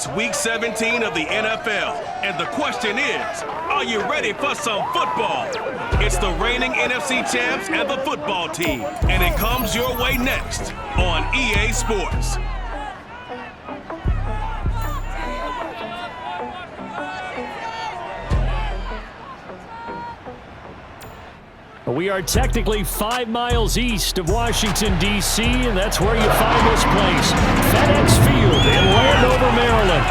It's Week 17 of the NFL, and the question is, are you ready for some football? It's the reigning NFC champs and the football team, and it comes your way next on EA Sports. We are technically 5 miles east of Washington, D.C., and that's where you find this place, FedEx Field in Landover, Maryland.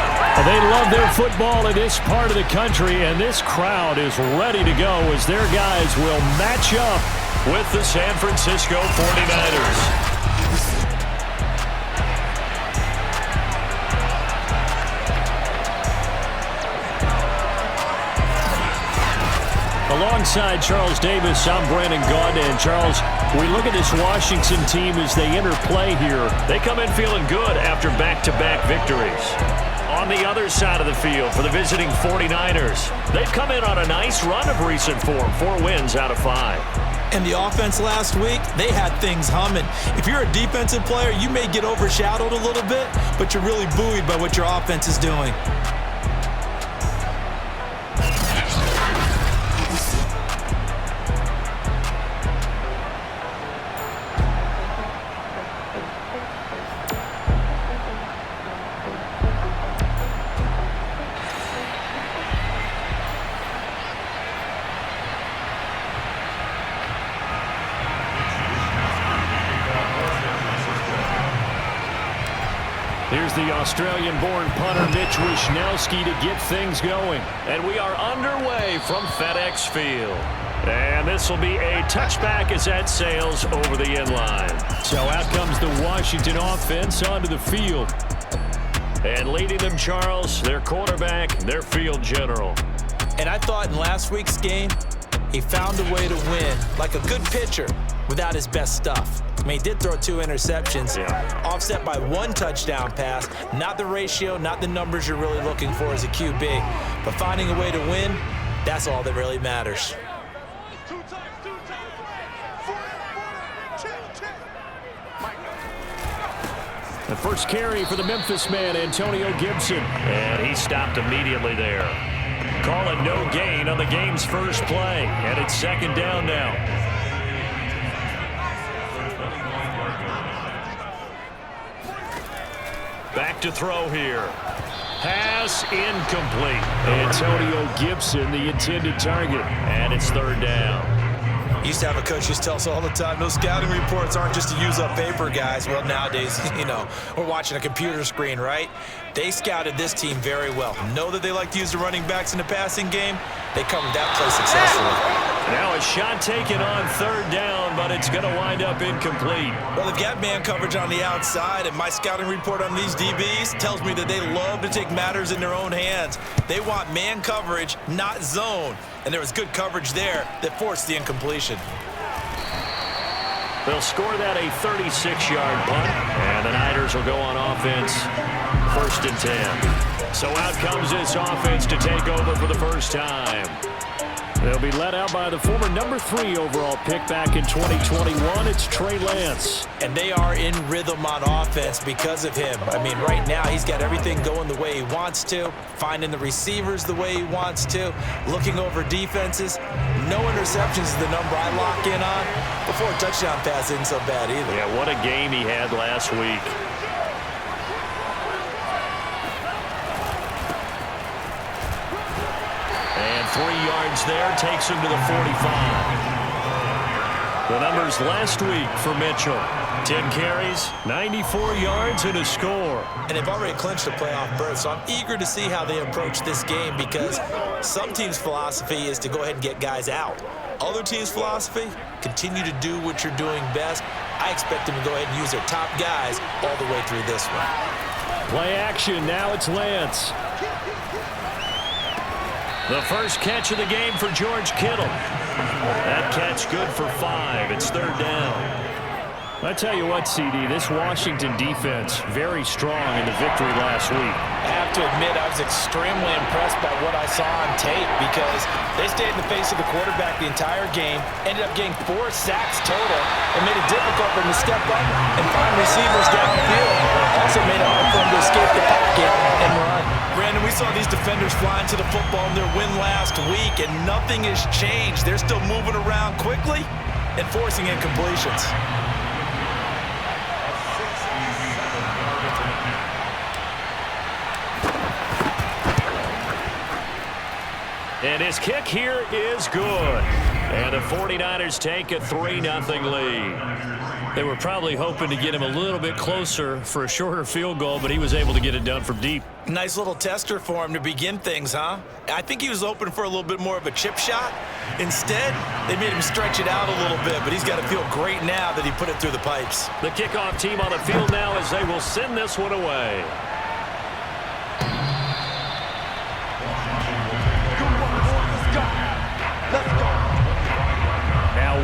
They love their football in this part of the country, and this crowd is ready to go as their guys will match up with the San Francisco 49ers. Alongside Charles Davis, I'm Brandon Gaudin. And Charles, we look at this Washington team as they interplay here. They come in feeling good after back-to-back victories. On the other side of the field for the visiting 49ers, they've come in on a nice run of recent form, 4 wins out of 5. And the offense last week, they had things humming. If you're a defensive player, you may get overshadowed a little bit, but you're really buoyed by what your offense is doing. Here's the Australian-born punter Mitch Wishnowsky to get things going. And we are underway from FedEx Field. And this will be a touchback as that sails over the end line. So out comes the Washington offense onto the field. And leading them, Charles, their quarterback, their field general. And I thought in last week's game, he found a way to win like a good pitcher without his best stuff. I mean, he did throw 2 interceptions, offset by 1 touchdown pass. Not the ratio, not the numbers you're really looking for as a QB. But finding a way to win, that's all that really matters. The first carry for the Memphis man, Antonio Gibson. And he stopped immediately there. Calling no gain on the game's first play. And it's 2nd down now. Back to throw here. Pass incomplete. Antonio Gibson, the intended target. And it's 3rd down. Used to have a coach who used to tell us all the time, those scouting reports aren't just to use up paper, guys. Well, nowadays, we're watching a computer screen, right? They scouted this team very well. Know that they like to use the running backs in the passing game. They covered that play successfully. Now a shot taken on 3rd down, but it's going to wind up incomplete. Well, they've got man coverage on the outside, and my scouting report on these DBs tells me that they love to take matters in their own hands. They want man coverage, not zone. And there was good coverage there that forced the incompletion. They'll score that a 36-yard punt, and the Niners will go on offense 1st and 10. So out comes this offense to take over for the first time. They'll be led out by the former number 3 overall pick back in 2021. It's Trey Lance. And they are in rhythm on offense because of him. I mean, right now he's got everything going the way he wants to, finding the receivers the way he wants to, looking over defenses. No interceptions is the number I lock in on. Before a touchdown pass isn't so bad either. Yeah, what a game he had last week. And 3 yards there takes him to the 45. The numbers last week for Mitchell. 10 carries, 94 yards, and a score. And they've already clinched a playoff berth, so I'm eager to see how they approach this game because some teams' philosophy is to go ahead and get guys out. Other teams' philosophy, continue to do what you're doing best. I expect them to go ahead and use their top guys all the way through this one. Play action, now it's Lance. The first catch of the game for George Kittle. That catch good for 5. It's 3rd down. I tell you what, CD, this Washington defense, very strong in the victory last week. I have to admit, I was extremely impressed by what I saw on tape because they stayed in the face of the quarterback the entire game, ended up getting 4 sacks total, and made it difficult for him to step up and find receivers downfield. Also made it hard for him to escape the pocket and run. Brandon, we saw these defenders flying to the football in their win last week, and nothing has changed. They're still moving around quickly and forcing incompletions. And his kick here is good. And the 49ers take a 3-0 lead. They were probably hoping to get him a little bit closer for a shorter field goal, but he was able to get it done from deep. Nice little tester for him to begin things, huh? I think he was open for a little bit more of a chip shot. Instead, they made him stretch it out a little bit, but he's got to feel great now that he put it through the pipes. The kickoff team on the field now as they will send this one away.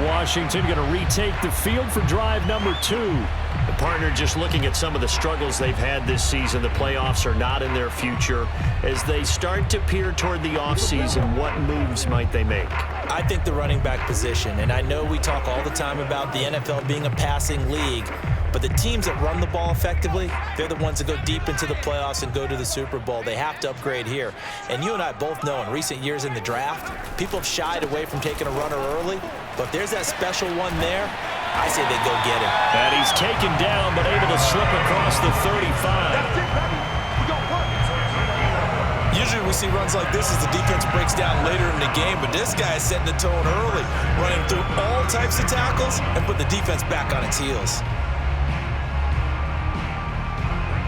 Washington going to retake the field for drive number 2. The partner just looking at some of the struggles they've had this season. The playoffs are not in their future. As they start to peer toward the offseason, what moves might they make? I think the running back position, and I know we talk all the time about the NFL being a passing league, but the teams that run the ball effectively, they're the ones that go deep into the playoffs and go to the Super Bowl. They have to upgrade here. And you and I both know in recent years in the draft, people have shied away from taking a runner early, but if there's that special one there, I say they go get him. And he's taken down, but able to slip across the 35. Usually we see runs like this as the defense breaks down later in the game, but this guy is setting the tone early, running through all types of tackles and put the defense back on its heels.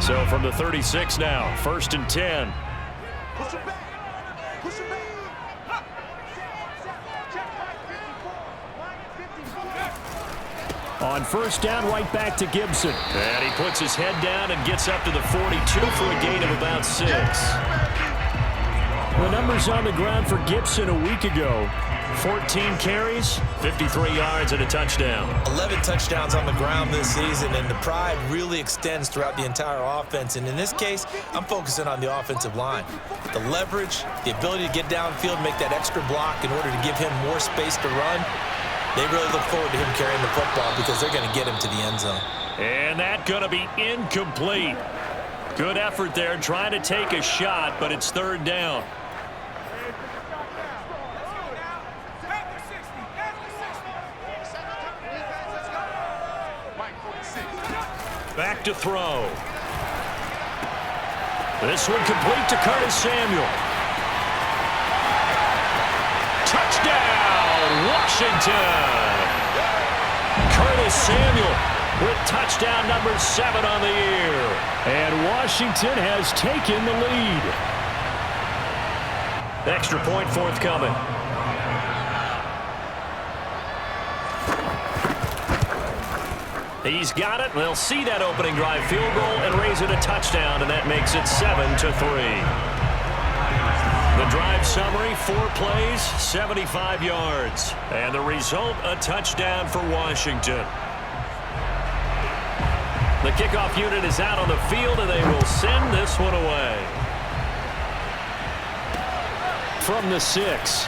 So from the 36 now, 1st and 10. Push it back. Push it back. On 1st down, right back to Gibson. And he puts his head down and gets up to the 42 for a gain of about 6. The numbers on the ground for Gibson a week ago. 14 carries, 53 yards, and a touchdown. 11 touchdowns on the ground this season, and the pride really extends throughout the entire offense. And in this case, I'm focusing on the offensive line. The leverage, the ability to get downfield, make that extra block in order to give him more space to run. They really look forward to him carrying the football because they're going to get him to the end zone. And that's going to be incomplete. Good effort there, trying to take a shot, but it's 3rd down. Back to throw. This one complete to Curtis Samuel. Touchdown, Washington! Curtis Samuel with touchdown number 7 on the year. And Washington has taken the lead. Extra point forthcoming. He's got it. They'll see that opening drive field goal and raise it a touchdown, and that makes it 7-3. The drive summary, 4 plays, 75 yards. And the result, a touchdown for Washington. The kickoff unit is out on the field, and they will send this one away. From the 6.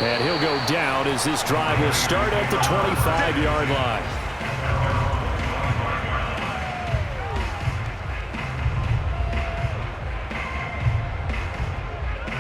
And he'll go down as this drive will start at the 25-yard line.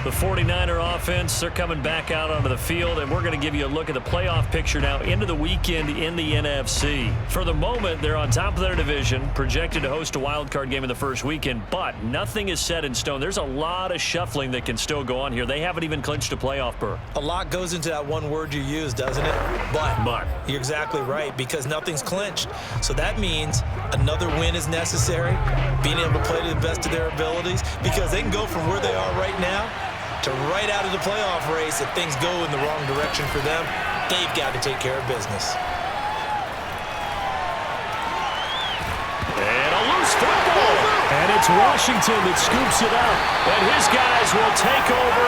The 49er offense, they're coming back out onto the field, and we're going to give you a look at the playoff picture now into the weekend in the NFC. For the moment, they're on top of their division, projected to host a wild card game in the first weekend, but nothing is set in stone. There's a lot of shuffling that can still go on here. They haven't even clinched a playoff berth. A lot goes into that one word you use, doesn't it? But. You're exactly right, because nothing's clinched. So that means another win is necessary, being able to play to the best of their abilities, because they can go from where they are right now to right out of the playoff race. If things go in the wrong direction for them, they've got to take care of business. And a loose football. And it's Washington that scoops it up. And his guys will take over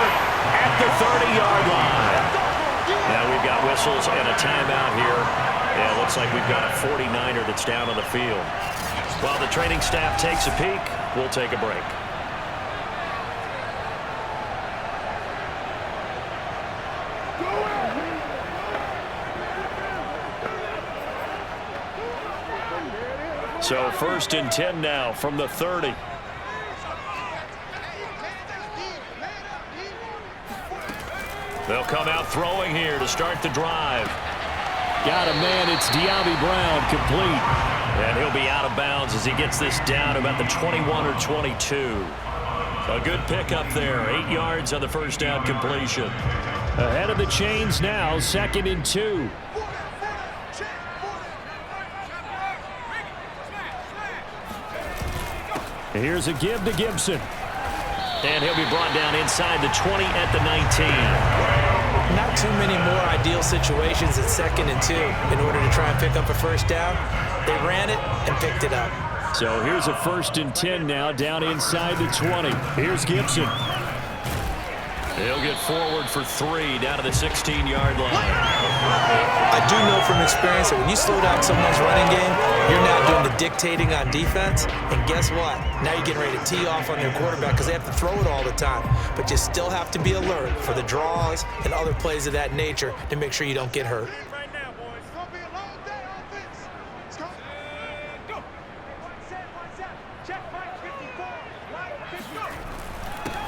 at the 30-yard line. Now we've got whistles and a timeout here Yeah, it looks like we've got a 49er that's down on the field. While the training staff takes a peek, we'll take a break. So 1st and 10 now from the 30. They'll come out throwing here to start the drive. Got a man. It's De'Ami Brown, complete. And he'll be out of bounds as he gets this down about the 21 or 22. A good pickup there. 8 yards on the first down completion. Ahead of the chains now, 2nd and 2. Here's a give to Gibson. And he'll be brought down inside the 20 at the 19. Not too many more ideal situations at 2nd and 2 in order to try and pick up a first down. They ran it and picked it up. So here's a 1st and 10 now, down inside the 20. Here's Gibson. He'll get forward for 3 down to the 16-yard line. I do know from experience that when you slow down someone's running game, you're now doing the dictating on defense. And guess what? Now you're getting ready to tee off on their quarterback because they have to throw it all the time. But you still have to be alert for the draws and other plays of that nature to make sure you don't get hurt.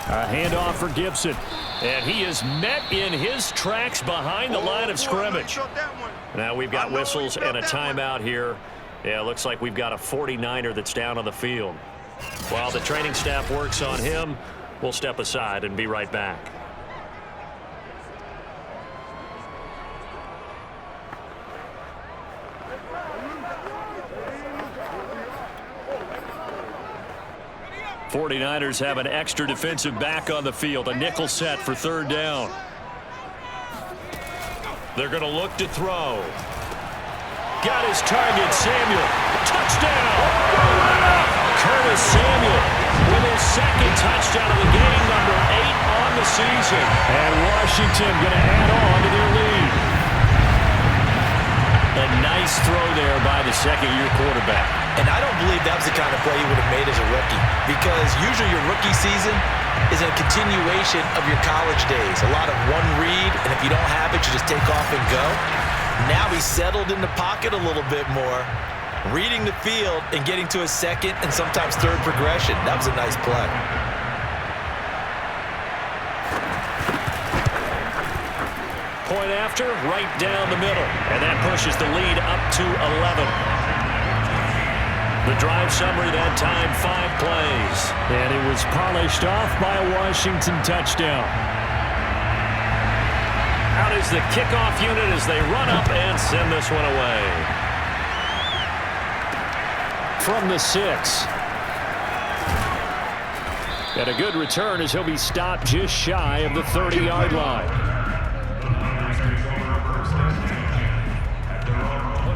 A handoff for Gibson. And he is met in his tracks behind the line of scrimmage. Now we've got whistles and a timeout here. Yeah, it looks like we've got a 49er that's down on the field. While the training staff works on him, we'll step aside and be right back. '49ers have an extra defensive back on the field, a nickel set for 3rd down. They're going to look to throw. Got his target, Samuel. Touchdown! Curtis Samuel with his 2nd touchdown of the game, number 8 on the season. And Washington going to add on to their lead. A nice throw there by the 2nd-year quarterback. And I don't believe that was the kind of play you would have made as a rookie, because usually your rookie season is a continuation of your college days. A lot of one read, and if you don't have it, you just take off and go. Now he's settled in the pocket a little bit more, reading the field and getting to his 2nd and sometimes 3rd progression. That was a nice play. Point after, right down the middle. And that pushes the lead up to 11. The drive summary that time, 5 plays. And it was polished off by a Washington touchdown. Out is the kickoff unit as they run up and send this one away. From the 6. And a good return as he'll be stopped just shy of the 30-yard line.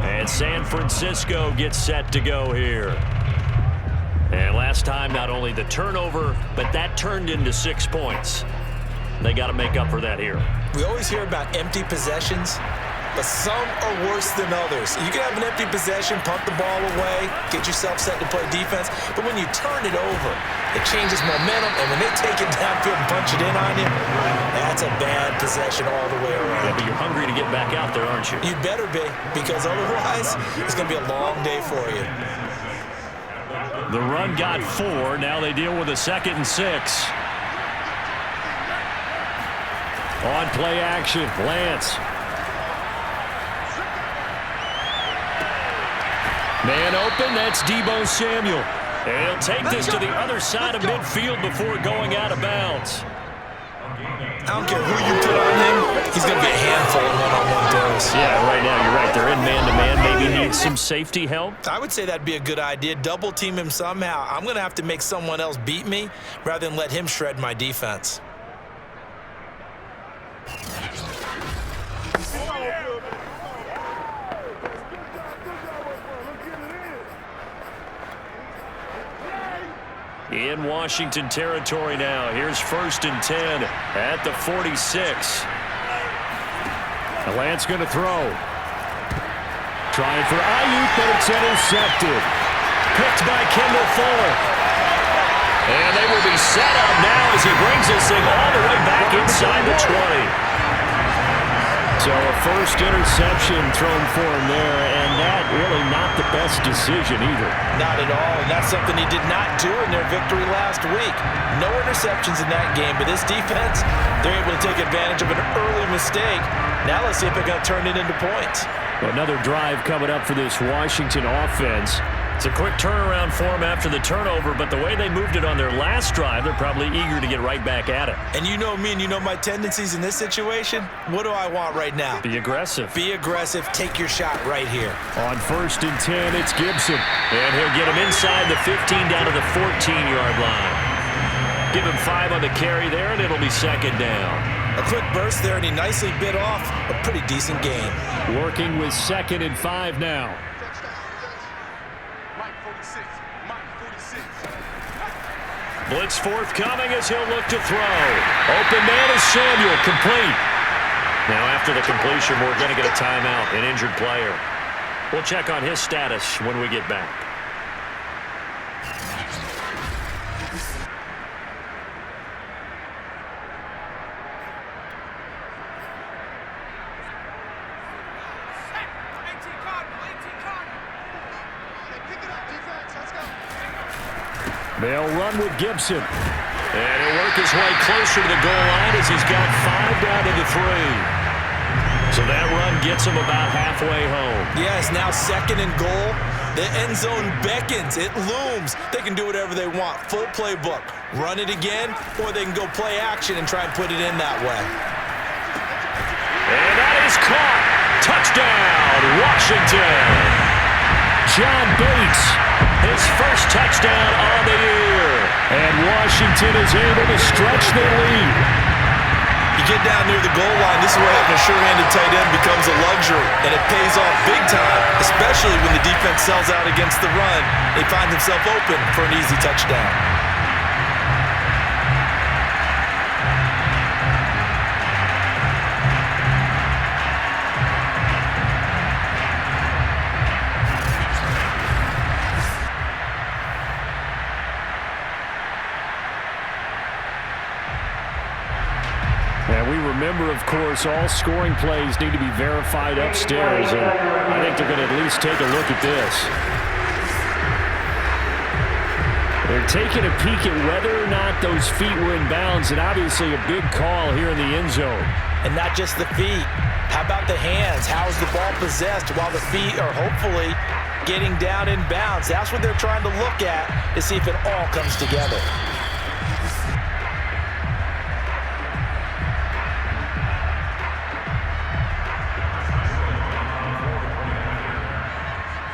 And San Francisco gets set to go here. And last time, not only the turnover, but that turned into 6 points. They got to make up for that here. We always hear about empty possessions, but some are worse than others. You can have an empty possession, punt the ball away, get yourself set to play defense, but when you turn it over, it changes momentum, and when they take it downfield and punch it in on you, that's a bad possession all the way around. Yeah, but you're hungry to get back out there, aren't you? You better be, because otherwise, it's going to be a long day for you. The run got 4. Now they deal with a 2nd and 6. On play action, Lance. Man open, that's Deebo Samuel. And he'll take this to the other side of midfield before going out of bounds. I don't care who you put on him, he's going to be a handful in one-on-one throws. Yeah, right now you're right. They're in man-to-man. Maybe need some safety help. I would say that'd be a good idea. Double team him somehow. I'm going to have to make someone else beat me rather than let him shred my defense. In Washington territory now. Here's 1st and 10 at the 46. Lance going to throw. Trying for Ayuk, but it's intercepted. Picked by Kendall Fuller. And they will be set up now as he brings this thing all the way back inside the 20. So a first interception thrown for him there, and that really not the best decision either. Not at all, and that's something he did not do in their victory last week. No interceptions in that game, but this defense, they're able to take advantage of an early mistake. Now let's see if they're going to turn it into points. Another drive coming up for this Washington offense. It's a quick turnaround for them after the turnover, but the way they moved it on their last drive, they're probably eager to get right back at it. And you know me and you know my tendencies in this situation. What do I want right now? Be aggressive. Be aggressive. Take your shot right here. On 1st and 10, it's Gibson. And he'll get him inside the 15 down to the 14-yard line. Give him 5 on the carry there, and it'll be 2nd down. A quick burst there, and he nicely bit off a pretty decent game. Working with 2nd and 5 now. Blitz forthcoming as he'll look to throw. Open man is Samuel, complete. Now after the completion, we're going to get a timeout, an injured player. We'll check on his status when we get back. They'll run with Gibson. And he'll work his way closer to the goal line as he's got 5 down to the 3. So that run gets him about halfway home. Yes, now 2nd and goal. The end zone beckons. It looms. They can do whatever they want. Full playbook. Run it again, or they can go play action and try and put it in that way. And that is caught. Touchdown, Washington. John Bates. His first touchdown on the year. And Washington is able to stretch their lead. You get down near the goal line, this is where having a sure-handed tight end becomes a luxury, and it pays off big time, especially when the defense sells out against the run. He finds himself open for an easy touchdown. And we remember, of course, all scoring plays need to be verified upstairs, and I think they're going to at least take a look at this. They're taking a peek at whether or not those feet were in bounds, and obviously a big call here in the end zone. And not just the feet. How about the hands? How is the ball possessed while the feet are hopefully getting down in bounds? That's what they're trying to look at to see if it all comes together.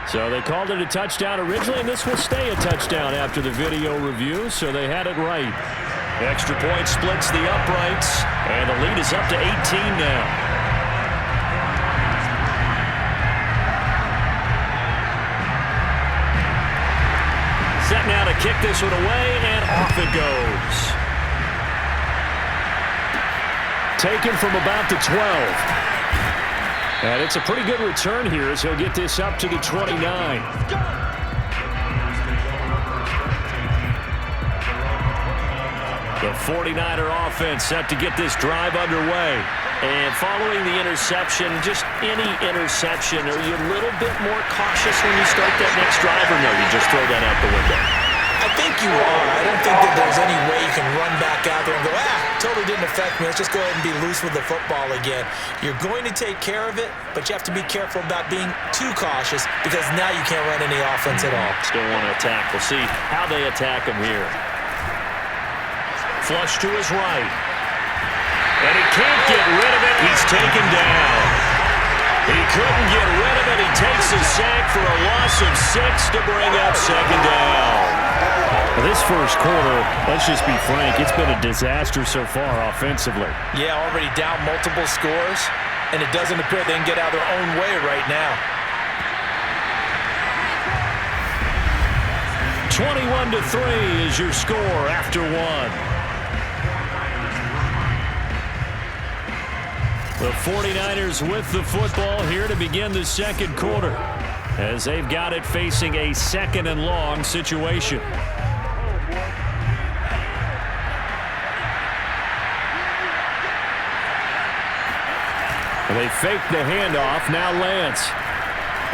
So they called it a touchdown originally, and this will stay a touchdown after the video review, so they had it right. Extra point splits the uprights, and the lead is up to 18 now. Set now to kick this one away, and off it goes. Taken from about the 12. And it's a pretty good return here as he'll get this up to the 29. The 49er offense set to get this drive underway. And following the interception, just any interception, are you a little bit more cautious when you start that next drive, or no, you just throw that out the window? I think you are. I don't think that there's any way you can run back out there and go, totally didn't affect me. Let's just go ahead and be loose with the football again. You're going to take care of it, but you have to be careful about being too cautious because now you can't run any offense at all. Still want to attack. We'll see how they attack him here. Flush to his right. And he can't get rid of it. He's taken down. He couldn't get rid of it. He takes a sack for a loss of 6 to bring up 2nd down. This first quarter, let's just be frank, it's been a disaster so far offensively. Yeah, already down multiple scores, and it doesn't appear they can get out their own way right now. 21-3 is your score after 1. The 49ers with the football here to begin the second quarter, as they've got it facing a 2nd and long situation. They fake the handoff. Now Lance.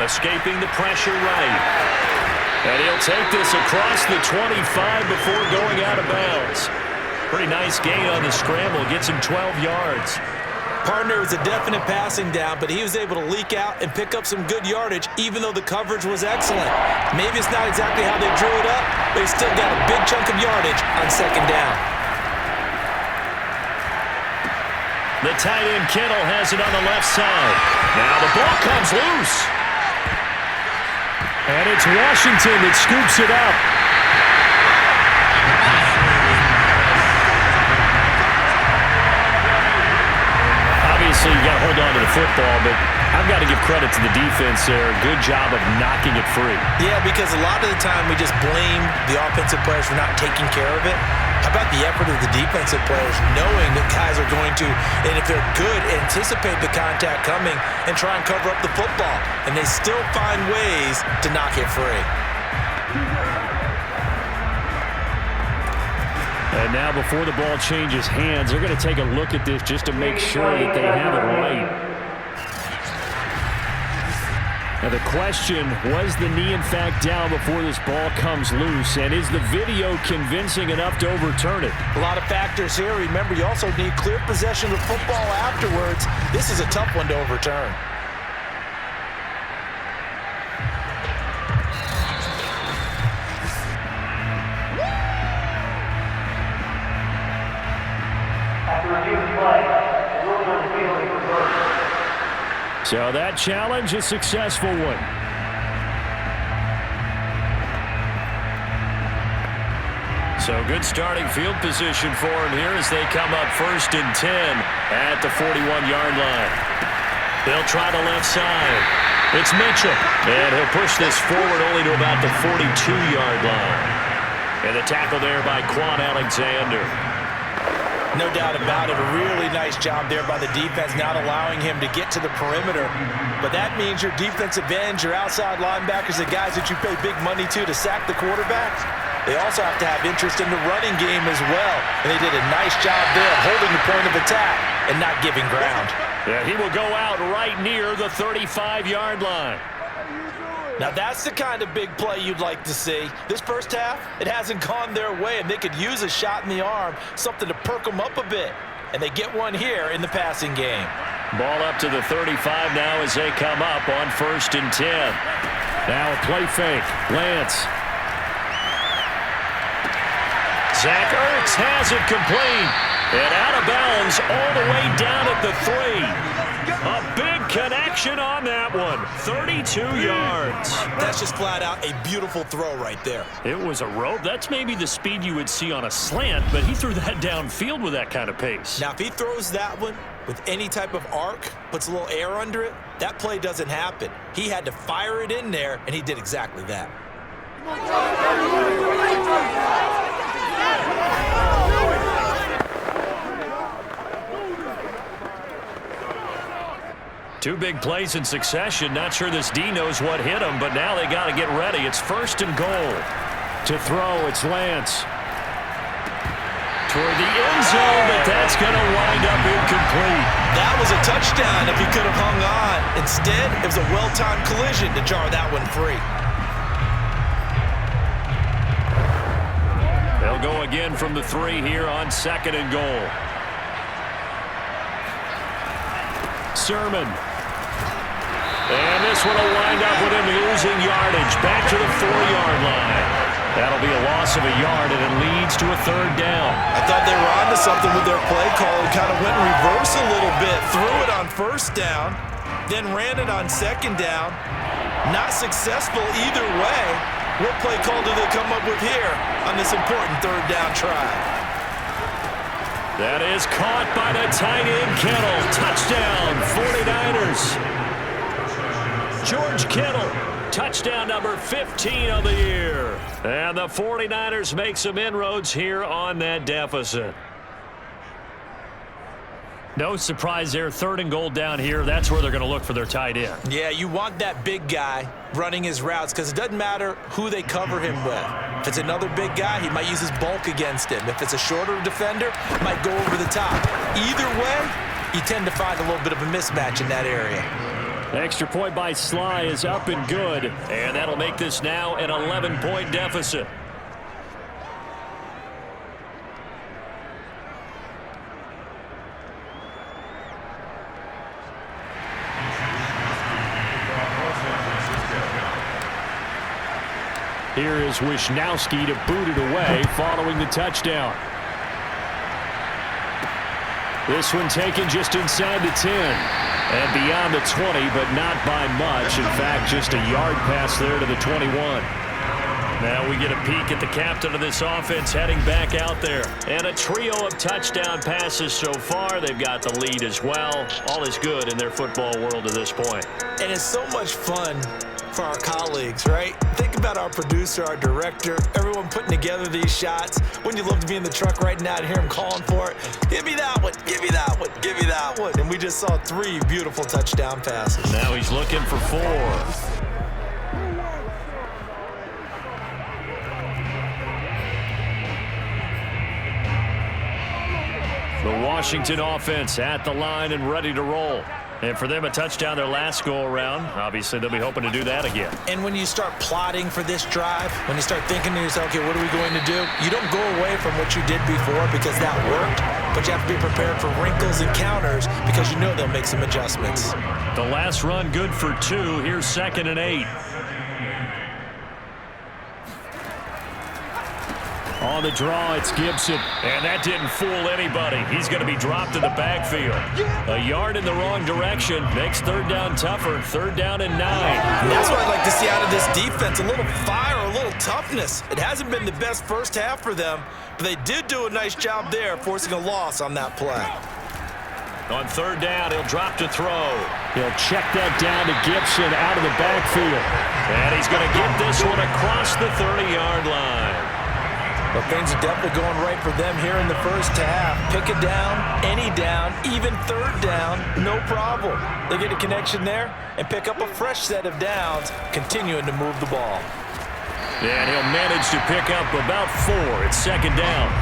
Escaping the pressure right. And he'll take this across the 25 before going out of bounds. Pretty nice gain on the scramble. Gets him 12 yards. Partner was a definite passing down, but he was able to leak out and pick up some good yardage, even though the coverage was excellent. Maybe it's not exactly how they drew it up, but he still got a big chunk of yardage on 2nd down. The tight end Kittle has it on the left side. Now the ball comes loose. And it's Washington that scoops it up. Obviously, you got to hold on to the football, but I've got to give credit to the defense there. Good job of knocking it free. Yeah, because a lot of the time we just blame the offensive players for not taking care of it. How about the effort of the defensive players knowing that guys are going to, and if they're good, anticipate the contact coming and try and cover up the football. And they still find ways to knock it free. And now before the ball changes hands, they're going to take a look at this just to make sure that they have it right. Now the question, was the knee in fact down before this ball comes loose? And is the video convincing enough to overturn it? A lot of factors here. Remember, you also need clear possession of the football afterwards. This is a tough one to overturn. So that challenge, a successful one. So good starting field position for him here as they come up 1st and 10 at the 41-yard line. They'll try the left side. It's Mitchell. And he'll push this forward only to about the 42-yard line. And the tackle there by Quan Alexander. No doubt about it. A really nice job there by the defense, not allowing him to get to the perimeter. But that means your defensive ends, your outside linebackers, the guys that you pay big money to sack the quarterbacks, they also have to have interest in the running game as well. And they did a nice job there of holding the point of attack and not giving ground. Yeah, he will go out right near the 35-yard line. Now that's the kind of big play you'd like to see. This first half, it hasn't gone their way, and they could use a shot in the arm, something to perk them up a bit. And they get one here in the passing game. Ball up to the 35 now as they come up on 1st and 10. Now a play fake. Lance. Zach Ertz has it complete. And out of bounds all the way down at the 3. A big connection on that one. 32 yards. That's just flat out a beautiful throw right there. It was a rope. That's maybe the speed you would see on a slant, but he threw that downfield with that kind of pace. Now, if he throws that one with any type of arc, puts a little air under it, that play doesn't happen. He had to fire it in there, and he did exactly that. Two big plays in succession. Not sure this D knows what hit him, but now they got to get ready. It's 1st and goal. To throw, it's Lance. Toward the end zone, but that's going to wind up incomplete. That was a touchdown if he could have hung on. Instead, it was a well-timed collision to jar that one free. They'll go again from the 3 here on 2nd and goal. Sermon. And this one will wind up with him losing yardage back to the 4-yard line. That'll be a loss of a yard, and it leads to a 3rd down. I thought they were onto something with their play call and kind of went in reverse a little bit. Threw it on 1st down, then ran it on 2nd down. Not successful either way. What play call do they come up with here on this important 3rd down try? That is caught by the tight end Kittle. Touchdown, 49ers. George Kittle, touchdown number 15 of the year. And the 49ers make some inroads here on that deficit. No surprise there. 3rd and goal down here. That's where they're going to look for their tight end. Yeah, you want that big guy running his routes because it doesn't matter who they cover him with. If it's another big guy, he might use his bulk against him. If it's a shorter defender, might go over the top. Either way, you tend to find a little bit of a mismatch in that area. Extra point by Sly is up and good, and that'll make this now an 11-point deficit. Here is Wisnowski to boot it away following the touchdown. This one taken just inside the 10 and beyond the 20, but not by much. In fact, just a yard pass there to the 21. Now we get a peek at the captain of this offense heading back out there. And a trio of touchdown passes so far. They've got the lead as well. All is good in their football world at this point. And it's so much fun for our colleagues, right? Think about our producer, our director, everyone putting together these shots. Wouldn't you love to be in the truck right now and hear him calling for it? Give me that one, give me that one, give me that one. And we just saw 3 beautiful touchdown passes. Now he's looking for 4. The Washington offense at the line and ready to roll. And for them, a touchdown their last go-around. Obviously, they'll be hoping to do that again. And when you start plotting for this drive, when you start thinking to yourself, okay, what are we going to do? You don't go away from what you did before because that worked, but you have to be prepared for wrinkles and counters because you know they'll make some adjustments. The last run good for 2. Here's 2nd and 8. On the draw, it's Gibson. And that didn't fool anybody. He's going to be dropped in the backfield. A yard in the wrong direction makes 3rd down tougher. 3rd down and 9. And that's what I'd like to see out of this defense, a little fire, a little toughness. It hasn't been the best first half for them, but they did do a nice job there, forcing a loss on that play. On 3rd down, he'll drop to throw. He'll check that down to Gibson out of the backfield. And he's going to get this one across the 30-yard line. But things are definitely going right for them here in the first half. Pick a down, any down, even 3rd down, no problem. They get a connection there and pick up a fresh set of downs, continuing to move the ball. And he'll manage to pick up about 4. It's 2nd down.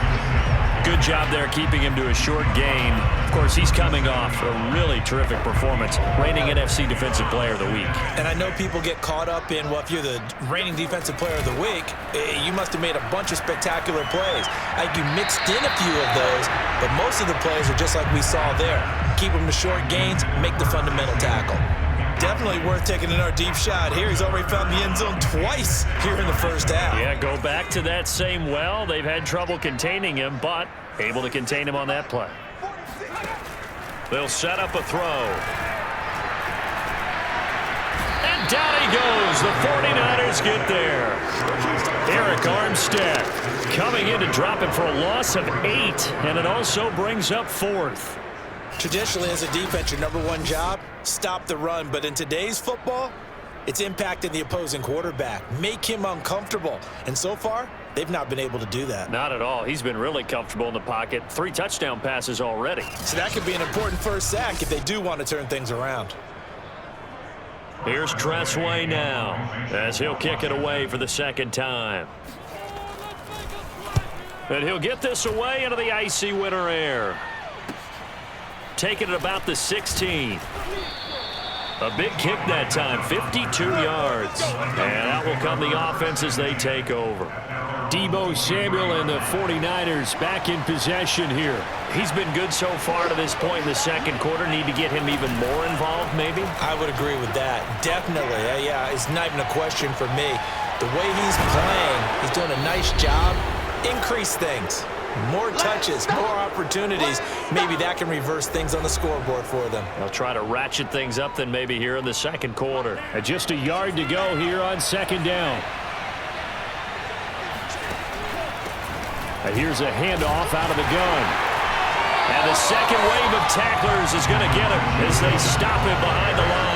Good job there keeping him to a short gain. Of course, he's coming off a really terrific performance, reigning NFC Defensive Player of the Week. And I know people get caught up in, well, if you're the reigning Defensive Player of the Week, you must have made a bunch of spectacular plays. I think you mixed in a few of those, but most of the plays are just like we saw there. Keep them to short gains, make the fundamental tackle. Definitely worth taking another deep shot here. He's already found the end zone twice here in the first half. Yeah, go back to that same well. They've had trouble containing him, but able to contain him on that play. They'll set up a throw. And down he goes. The 49ers get there. Eric Armstead coming in to drop him for a loss of 8, and it also brings up 4th. Traditionally, as a defense, your #1 job, stop the run. But in today's football, it's impacting the opposing quarterback. Make him uncomfortable. And so far, they've not been able to do that. Not at all. He's been really comfortable in the pocket. 3 touchdown passes already. So that could be an important first sack if they do want to turn things around. Here's Tressway now as he'll kick it away for the 2nd time. And he'll get this away into the icy winter air. Taking it about the 16. A big kick that time, 52 yards. And out will come the offense as they take over. Deebo Samuel and the 49ers back in possession here. He's been good so far to this point in the 2nd quarter. Need to get him even more involved, maybe? I would agree with that. Definitely. Yeah, it's not even a question for me. The way he's playing, he's doing a nice job. Increase things. More touches, more opportunities. Maybe that can reverse things on the scoreboard for them. They'll try to ratchet things up then maybe here in the 2nd quarter. And just a yard to go here on 2nd down. And here's a handoff out of the gun. And the second wave of tacklers is going to get him as they stop him behind the line.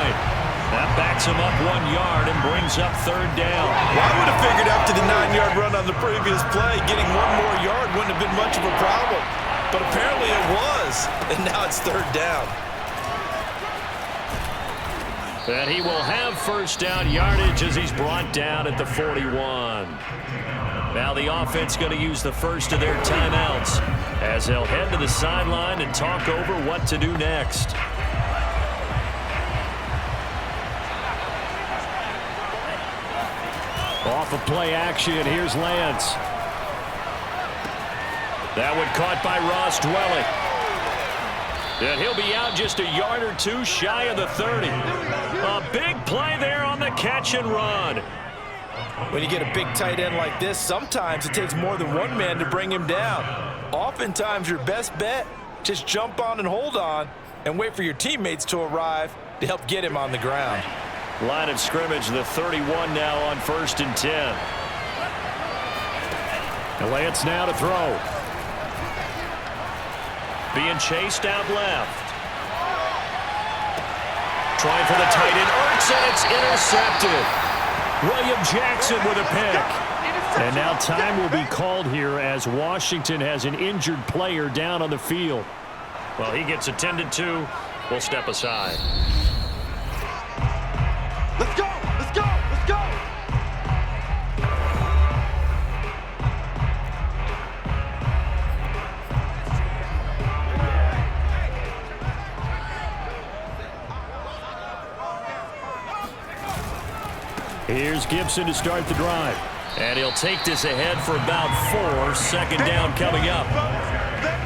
That backs him up 1 yard and brings up 3rd down. Well, I would have figured after the 9-yard run on the previous play, getting 1 more yard wouldn't have been much of a problem. but apparently it was. And now it's third down. And he will have first down yardage as he's brought down at the 41. Now the offense going to use the first of their timeouts as they'll head to the sideline and talk over what to do next. Off of play action, here's Lance. That one caught by Ross Dwelly. And he'll be out just a yard or two shy of the 30. A big play there on the catch and run. When you get a big tight end like this, sometimes it takes more than one man to bring him down. Oftentimes, your best bet, just jump on and hold on and wait for your teammates to arrive to help get him on the ground. Line of scrimmage, the 31 now on 1st and 10. And Lance now to throw. Being chased out left. Trying for the tight end. Ertz, and it's intercepted. William Jackson with a pick. And now time will be called here as Washington has an injured player down on the field. Well, he gets attended to. We'll step aside. Let's go! Let's go! Let's go! Here's Gibson to start the drive. And he'll take this ahead for about 4. Second down coming up.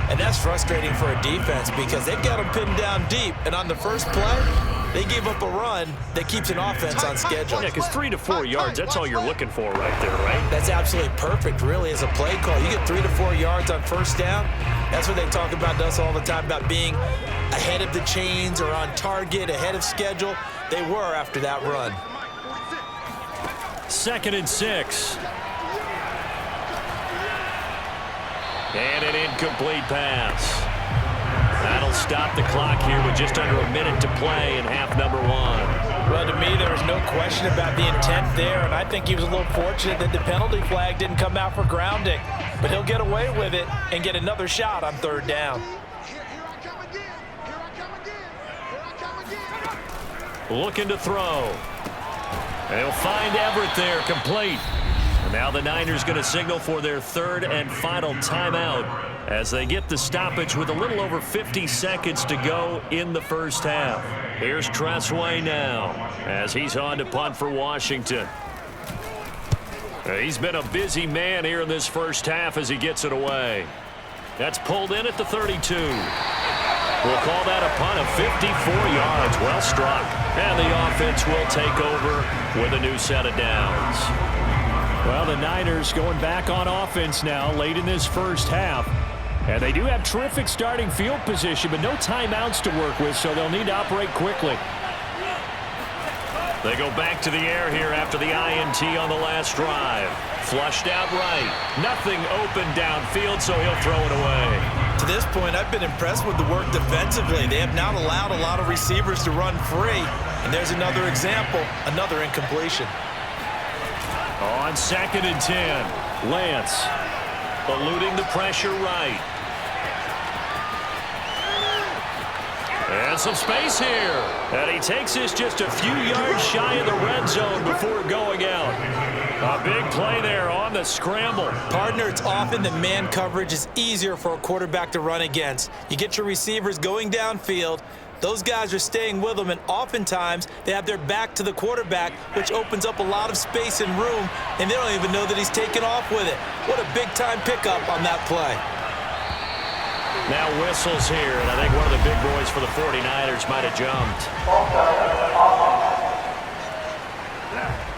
And that's frustrating for a defense because they've got them pinned down deep. And on the first play, they gave up a run that keeps an offense on schedule. Yeah, because 3 to 4 yards, that's all you're looking for right there, right? That's absolutely perfect, really, as a play call. You get 3 to 4 yards on first down. That's what they talk about to us all the time, about being ahead of the chains or on target, ahead of schedule. They were after that run. 2nd and 6. And an incomplete pass. That'll stop the clock here with just under a minute to play in half number 1. Well, to me, there was no question about the intent there, and I think he was a little fortunate that the penalty flag didn't come out for grounding. But he'll get away with it and get another shot on third down. Here I come again. Here I come again. Here I come again. Looking to throw. And he'll find Everett there, complete. And now the Niners going to signal for their 3rd and final timeout as they get the stoppage with a little over 50 seconds to go in the first half. Here's Tressway now as he's on to punt for Washington. He's been a busy man here in this first half as he gets it away. That's pulled in at the 32. We'll call that a punt of 54 yards. Well struck. And the offense will take over with a new set of downs. Well, the Niners going back on offense now late in this first half. And they do have terrific starting field position, but no timeouts to work with, so they'll need to operate quickly. They go back to the air here after the INT on the last drive. Flushed out right. Nothing open downfield, so he'll throw it away. To this point, I've been impressed with the work defensively. They have not allowed a lot of receivers to run free. And there's another example, another incompletion. On 2nd and 10, Lance eluding the pressure right. And some space here. And he takes this just a few yards shy of the red zone before going out. A big play there on the scramble. Partner, it's often that man coverage is easier for a quarterback to run against. You get your receivers going downfield. Those guys are staying with them, and oftentimes they have their back to the quarterback, which opens up a lot of space and room, and they don't even know that he's taken off with it. What a big-time pickup on that play. Now whistles here, and I think one of the big boys for the 49ers might have jumped.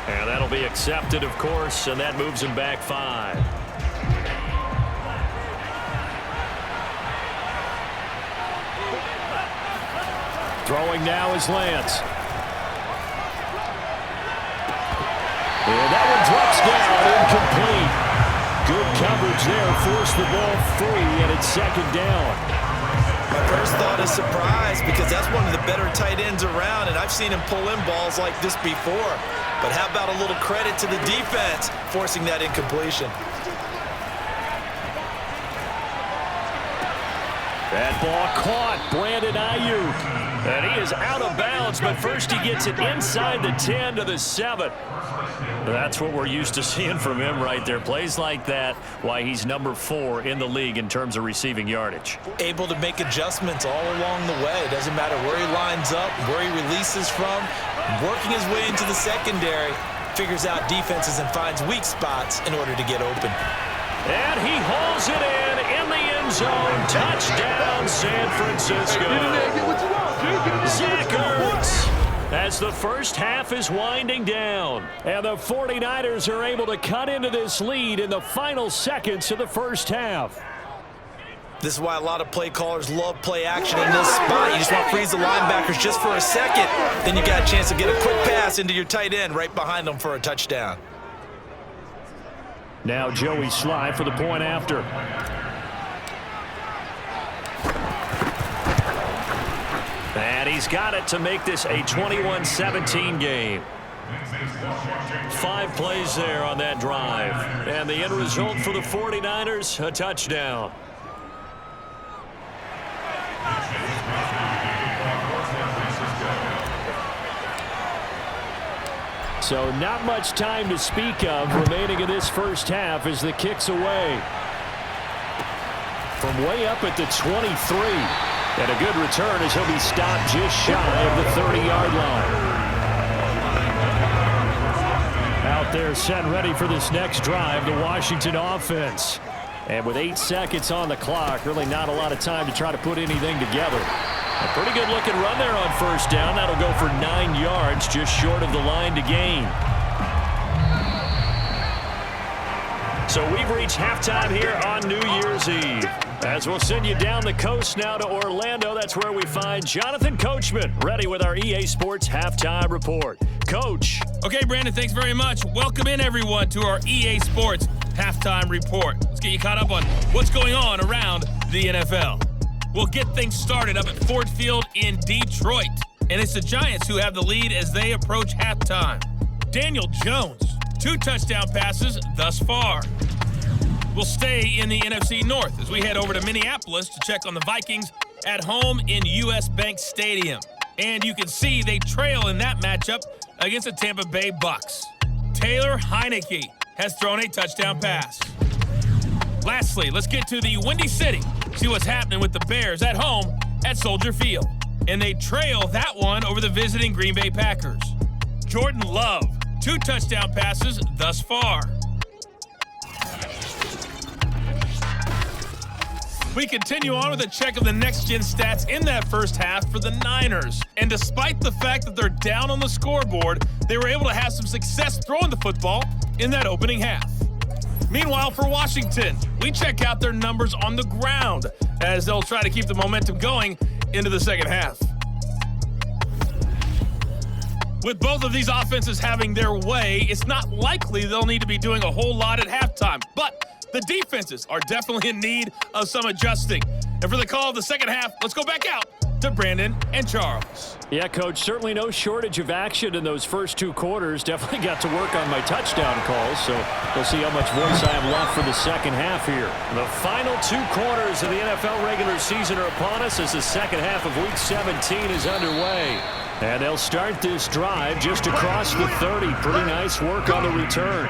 And that'll be accepted, of course, and that moves him back 5. Throwing now is Lance. And that one drops down, incomplete. Good coverage there, forced the ball free, and it's 2nd down. My first thought is surprise because that's one of the better tight ends around, and I've seen him pull in balls like this before. But how about a little credit to the defense forcing that incompletion? That ball caught. Brandon Ayuk. And he is out of bounds, but first he gets it inside the 10 to the 7. That's what we're used to seeing from him right there. Plays like that, why he's number 4 in the league in terms of receiving yardage. Able to make adjustments all along the way. Doesn't matter where he lines up, where he releases from. Working his way into the secondary, figures out defenses and finds weak spots in order to get open. And he hauls it in the end zone. Touchdown, San Francisco. Zach Ertz, as the first half is winding down. And the 49ers are able to cut into this lead in the final seconds of the first half. This is why a lot of play callers love play action in this spot. You just want to freeze the linebackers just for a second. Then you got a chance to get a quick pass into your tight end right behind them for a touchdown. Now Joey Sly for the point after. And he's got it to make this a 21-17 game. 5 plays there on that drive. And the end result for the 49ers, a touchdown. So not much time to speak of remaining in this first half as the kick's away. From way up at the 23. And a good return as he'll be stopped just shy of the 30-yard line. Out there set ready for this next drive, the Washington offense. And with 8 seconds on the clock, really not a lot of time to try to put anything together. A pretty good looking run there on first down. That'll go for 9 yards, just short of the line to gain. So we've reached halftime here on New Year's Eve. As we'll send you down the coast now to Orlando, that's where we find Jonathan Coachman, ready with our EA Sports Halftime Report. Coach. Okay, Brandon, thanks very much. Welcome in, everyone, to our EA Sports Halftime Report. Let's get you caught up on what's going on around the NFL. We'll get things started up at Ford Field in Detroit. And it's the Giants who have the lead as they approach halftime. Daniel Jones, 2 touchdown passes thus far. We'll stay in the NFC North as we head over to Minneapolis to check on the Vikings at home in US Bank Stadium. And you can see they trail in that matchup against the Tampa Bay Bucks. Taylor Heineke has thrown a touchdown pass. Lastly, let's get to the Windy City. See what's happening with the Bears at home at Soldier Field. And they trail that one over the visiting Green Bay Packers. Jordan Love, 2 touchdown passes thus far. We continue on with a check of the next-gen stats in that first half for the Niners. And despite the fact that they're down on the scoreboard, they were able to have some success throwing the football in that opening half. Meanwhile, for Washington, we check out their numbers on the ground as they'll try to keep the momentum going into the second half. With both of these offenses having their way, it's not likely they'll need to be doing a whole lot at halftime. But the defenses are definitely in need of some adjusting. And for the call of the second half, let's go back out to Brandon and Charles. Yeah, Coach, certainly no shortage of action in those first 2 quarters. Definitely got to work on my touchdown calls, so we'll see how much voice I have left for the second half here. The final 2 quarters of the NFL regular season are upon us as the second half of Week 17 is underway. And they'll start this drive just across the 30. Pretty nice work on the return.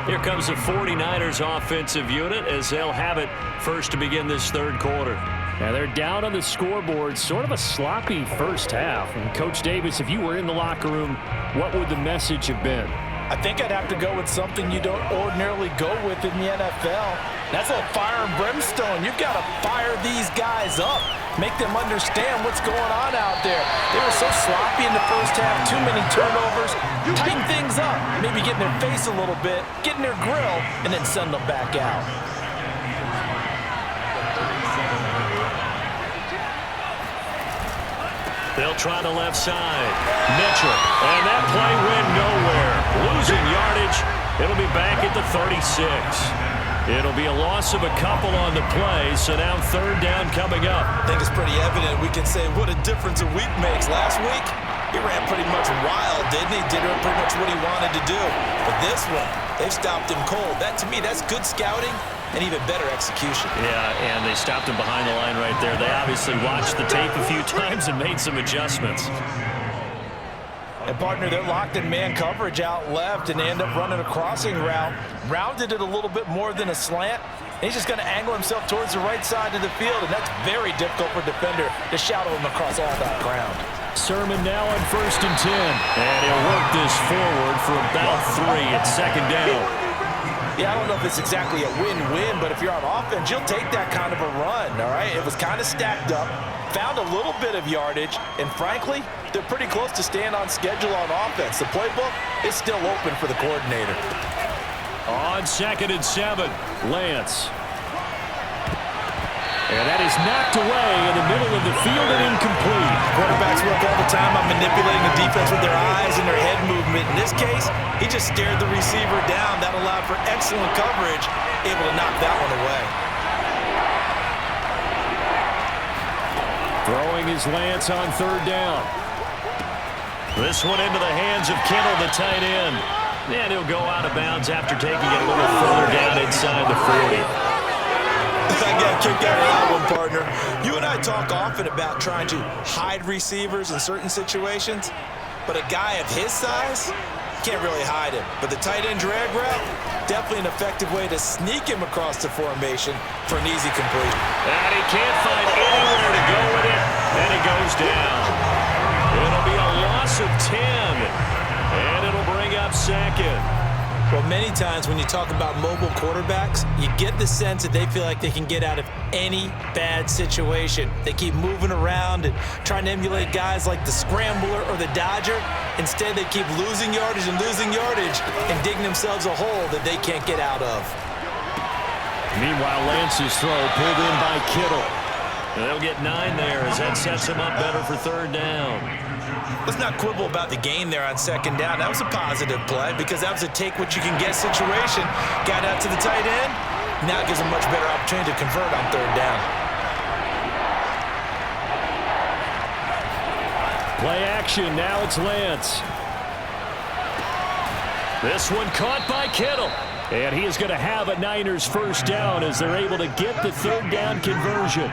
Here comes the 49ers offensive unit as they'll have it first to begin this third quarter. And they're down on the scoreboard, sort of a sloppy first half. And Coach Davis, if you were in the locker room, what would the message have been? I think I'd have to go with something you don't ordinarily go with in the NFL. That's a fire and brimstone. You've got to fire these guys up. Make them understand what's going on out there. They were so sloppy in the first half, too many turnovers. Tighten things up, maybe get in their face a little bit, get in their grill, and then send them back out. They'll try the left side. Mitchell, and that play went nowhere. Losing yardage. It'll be back at the 36. It'll be a loss of a couple on the play, so now third down coming up. I think it's pretty evident. We can say what a difference a week makes. Last week, he ran pretty much wild, didn't he? Did pretty much what he wanted to do. But this one, they've stopped him cold. That, to me, that's good scouting and even better execution. Yeah, and they stopped him behind the line right there. They obviously watched the tape a few times and made some adjustments. And, partner, they're locked in man coverage out left, and they end up running a crossing route. Rounded it a little bit more than a slant. And he's just going to angle himself towards the right side of the field, and that's very difficult for a defender to shadow him across all that ground. Sermon now on 1st and 10. And he'll work this forward for about 3 at 2nd down. Yeah, I don't know if it's exactly a win-win, but if you're on offense, you'll take that kind of a run, all right? It was kind of stacked up, found a little bit of yardage, and frankly, they're pretty close to staying on schedule on offense. The playbook is still open for the coordinator. On 2nd and 7, Lance. And that is knocked away in the middle of the field and incomplete. Quarterbacks work all the time on manipulating the defense with their eyes and their head movement. In this case, he just stared the receiver down. That allowed for excellent coverage, able to knock that one away. Throwing is Lance on 3rd down. This one into the hands of Kittle, the tight end. And he'll go out of bounds after taking it a little further down inside the 40. I got kicked out of that one, partner. You and I talk often about trying to hide receivers in certain situations, but a guy of his size can't really hide him. But the tight end drag route, definitely an effective way to sneak him across the formation for an easy completion. And he can't find anywhere to go with it, and he goes down. It'll be a loss of 10, and it'll bring up 2nd. Well, many times when you talk about mobile quarterbacks, you get the sense that they feel like they can get out of any bad situation. They keep moving around and trying to emulate guys like the Scrambler or the Dodger. Instead, they keep losing yardage and digging themselves a hole that they can't get out of. Meanwhile, Lance's throw pulled in by Kittle. They'll get 9 there as that sets him up better for 3rd down. Let's not quibble about the gain there on 2nd down. That was a positive play because that was a take-what-you-can-get situation. Got out to the tight end. Now it gives a much better opportunity to convert on 3rd down. Play action. Now it's Lance. This one caught by Kittle. And he is going to have a Niners 1st down as they're able to get the 3rd down conversion.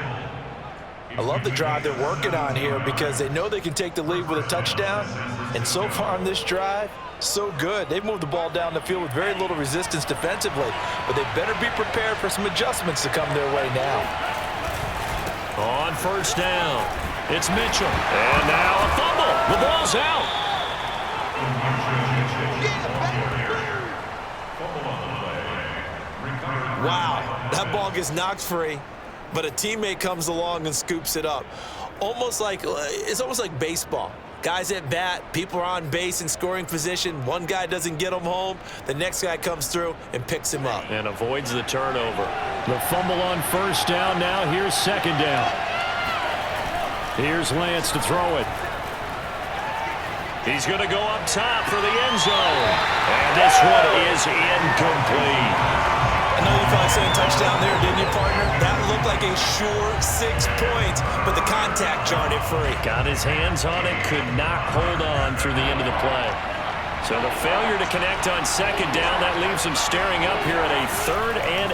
I love the drive they're working on here because they know they can take the lead with a touchdown. And so far on this drive, so good. They've moved the ball down the field with very little resistance defensively, but they better be prepared for some adjustments to come their way now. On 1st down, it's Mitchell. And now a fumble. The ball's out. Wow, that ball gets knocked free, but a teammate comes along and scoops it up. It's almost like baseball. Guys at bat, people are on base in scoring position. One guy doesn't get him home. The next guy comes through and picks him up. And avoids the turnover. The fumble on 1st down. Now here's 2nd down. Here's Lance to throw it. He's going to go up top for the end zone. And this one is incomplete. I know you probably saying touchdown there, didn't you, partner? That looked like a sure 6 points, but the contact jarred it free. Got his hands on it, could not hold on through the end of the play. So the failure to connect on 2nd down, that leaves him staring up here at a 3rd and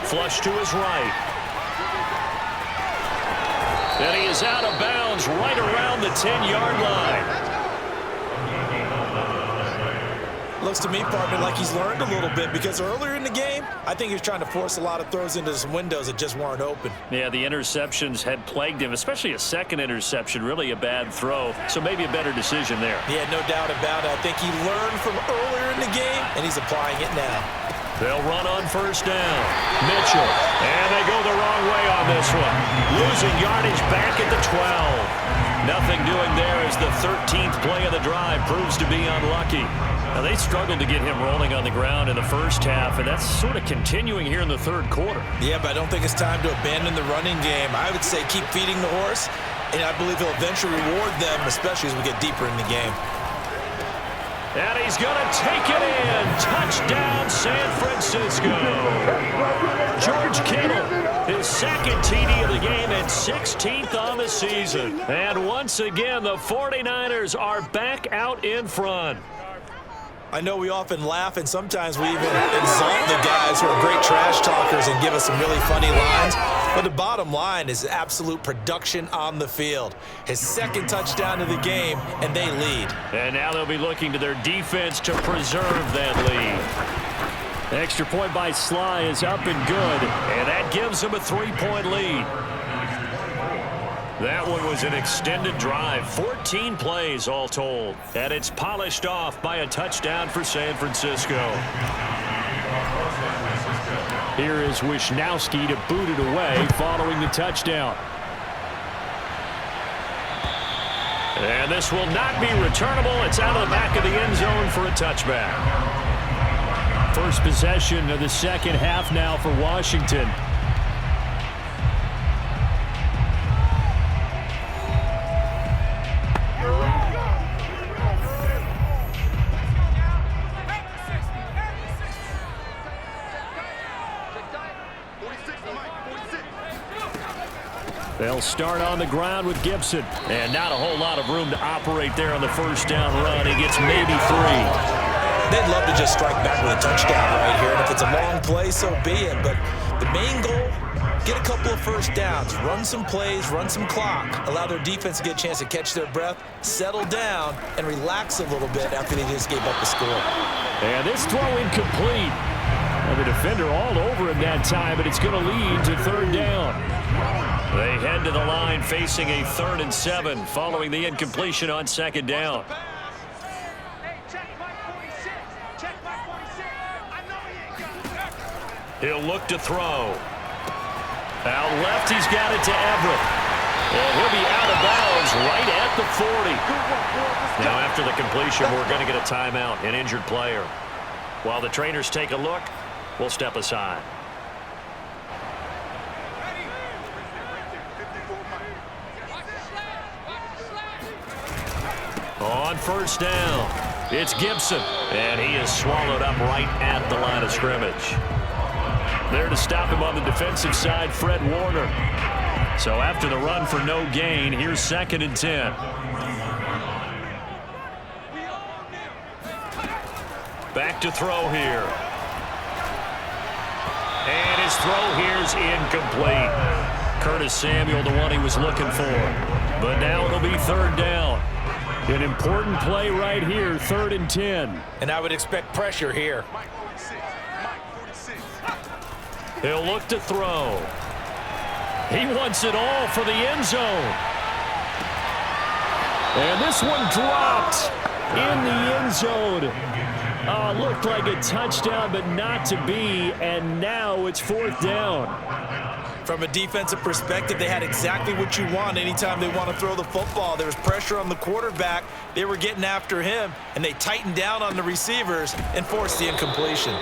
8. Flush to his right. And he is out of bounds right around the 10-yard line. Looks to me, partner, like he's learned a little bit because earlier in the game, I think he was trying to force a lot of throws into some windows that just weren't open. Yeah, the interceptions had plagued him, especially a 2nd interception, really a bad throw. So maybe a better decision there. Yeah, no doubt about it. I think he learned from earlier in the game, and he's applying it now. They'll run on 1st down. Mitchell. And they go the wrong way on this one. Losing yardage back at the 12. Nothing doing there as the 13th play of the drive proves to be unlucky. Now, they struggled to get him rolling on the ground in the 1st half, and that's sort of continuing here in the 3rd quarter. Yeah, but I don't think it's time to abandon the running game. I would say keep feeding the horse, and I believe he'll eventually reward them, especially as we get deeper in the game. And he's going to take it in. Touchdown, San Francisco. George Kittle, his 2nd TD of the game and 16th on the season. And once again, the 49ers are back out in front. I know we often laugh, and sometimes we even insult the guys who are great trash talkers and give us some really funny lines. But the bottom line is absolute production on the field. His second touchdown of the game, and they lead. And now they'll be looking to their defense to preserve that lead. The extra point by Sly is up and good. And that gives them a 3-point lead. That one was an extended drive, 14 plays all told. And it's polished off by a touchdown for San Francisco. Here is Wisnowski to boot it away following the touchdown. And this will not be returnable. It's out of the back of the end zone for a touchback. First possession of the second half now for Washington. They'll start on the ground with Gibson. And not a whole lot of room to operate there on the first down run. He gets maybe 3. They'd love to just strike back with a touchdown right here. And if it's a long play, so be it. But the main goal, get a couple of first downs, run some plays, run some clock, allow their defense to get a chance to catch their breath, settle down, and relax a little bit after they just gave up the score. And this throw incomplete. And the defender all over him that time, but it's going to lead to third down. They head to the line facing a 3rd and 7 following the incompletion on second down. He'll look to throw. Out left, he's got it to Everett. And he'll be out of bounds right at the 40. Now after the completion, we're going to get a timeout, an injured player. While the trainers take a look, we'll step aside. On first down, it's Gibson, and he is swallowed up right at the line of scrimmage. There to stop him on the defensive side, Fred Warner. So after the run for no gain, here's 2nd and 10. Back to throw here. And his throw here's incomplete. Curtis Samuel, the one he was looking for. But now it'll be 3rd down. An important play right here, 3rd and 10. And I would expect pressure here. He'll look to throw. He wants it all for the end zone. And this one dropped in the end zone. Looked like a touchdown, but not to be. And now it's 4th down. From a defensive perspective, they had exactly what you want anytime they want to throw the football. There was pressure on the quarterback. They were getting after him, and they tightened down on the receivers and forced the incompletion.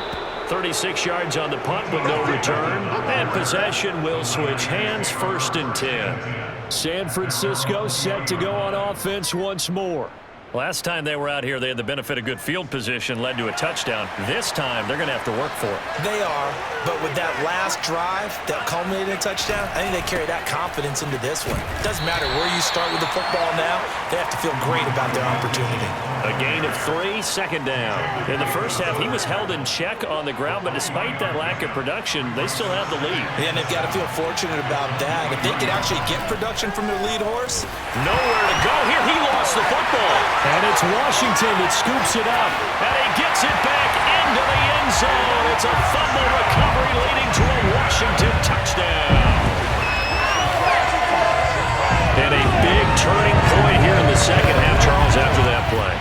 36 yards on the punt with no return. And possession will switch hands, 1st and 10. San Francisco set to go on offense once more. Last time they were out here, they had the benefit of good field position, led to a touchdown. This time, they're going to have to work for it. They are, but with that last drive that culminated in a touchdown, I think they carry that confidence into this one. It doesn't matter where you start with the football now, they have to feel great about their opportunity. A gain of 3, 2nd down. In the first half, he was held in check on the ground, but despite that lack of production, they still have the lead. Yeah, and they've got to feel fortunate about that. If they could actually get production from their lead horse. Nowhere to go here. He lost the football. And it's Washington that scoops it up. And he gets it back into the end zone. It's a fumble recovery leading to a Washington touchdown. And a big turning point here in the second half, Charles, after that play.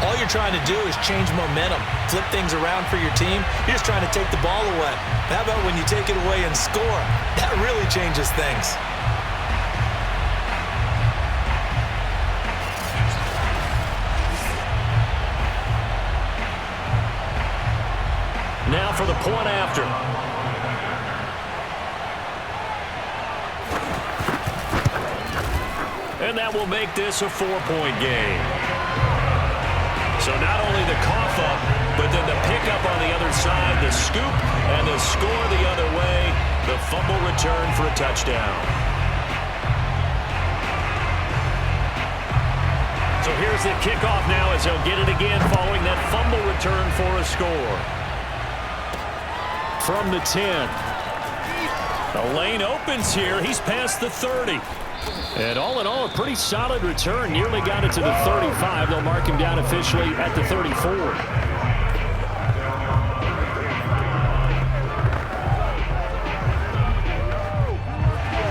All you're trying to do is change momentum, flip things around for your team. You're just trying to take the ball away. How about when you take it away and score? That really changes things. Now for the point after. And that will make this a 4-point game. So not only the cough up, but then the pickup on the other side, the scoop, and the score the other way, the fumble return for a touchdown. So here's the kickoff now as he'll get it again following that fumble return for a score. From the 10. The lane opens here. He's past the 30. And all in all, a pretty solid return. Nearly got it to the 35. They'll mark him down officially at the 34.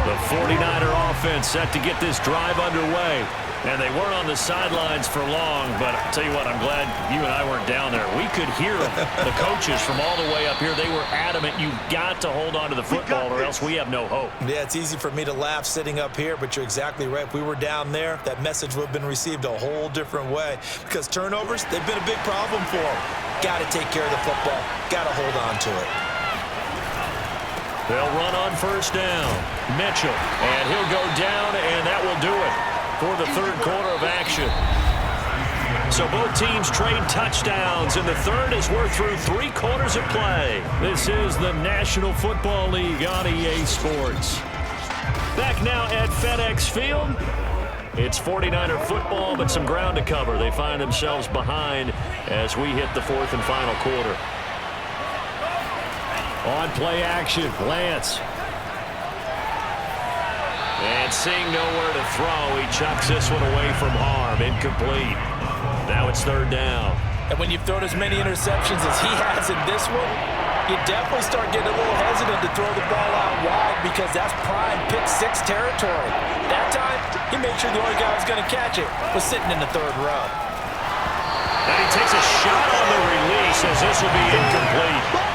The 49er offense set to get this drive underway. And they weren't on the sidelines for long, but I'll tell you what, I'm glad you and I weren't down there. We could hear them, the coaches from all the way up here. They were adamant, you've got to hold on to the football or else we have no hope. Yeah, it's easy for me to laugh sitting up here, but you're exactly right. If we were down there, that message would have been received a whole different way because turnovers, they've been a big problem for them. Got to take care of the football. Got to hold on to it. They'll run on first down. Mitchell, and he'll go down, and that will do it for the third quarter of action. So both teams trade touchdowns, and the third as we're through 3 quarters of play. This is the National Football League on EA Sports. Back now at FedEx Field. It's 49er football, but some ground to cover. They find themselves behind as we hit the 4th and final quarter. On play action, Lance. And seeing nowhere to throw, he chucks this one away from harm. Incomplete. Now it's third down. And when you've thrown as many interceptions as he has in this one, you definitely start getting a little hesitant to throw the ball out wide because that's prime pick-6 territory. That time, he made sure the only guy who was going to catch it was sitting in the third row. And he takes a shot on the release as this will be incomplete.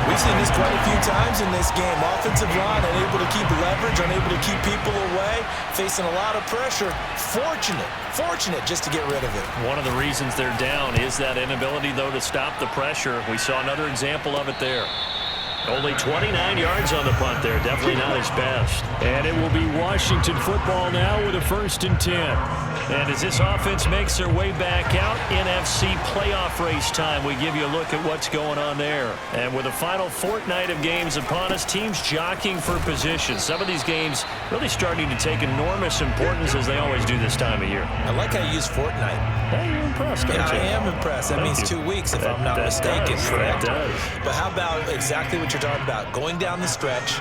We've seen this quite a few times in this game. Offensive line unable to keep leverage, unable to keep people away, facing a lot of pressure. Fortunate just to get rid of it. One of the reasons they're down is that inability, though, to stop the pressure. We saw another example of it there. Only 29 yards on the punt there. Definitely not his best. And it will be Washington football now with a 1st and 10. And as this offense makes their way back out, NFC playoff race time, we give you a look at what's going on there. And with the final fortnight of games upon us, teams jockeying for position. Some of these games really starting to take enormous importance as they always do this time of year. I like how you use fortnight. Hey, you're impressed, aren't you? I am impressed. That means 2 weeks if I'm not mistaken, correct? That does. But how about exactly what you're talking about? Going down the stretch,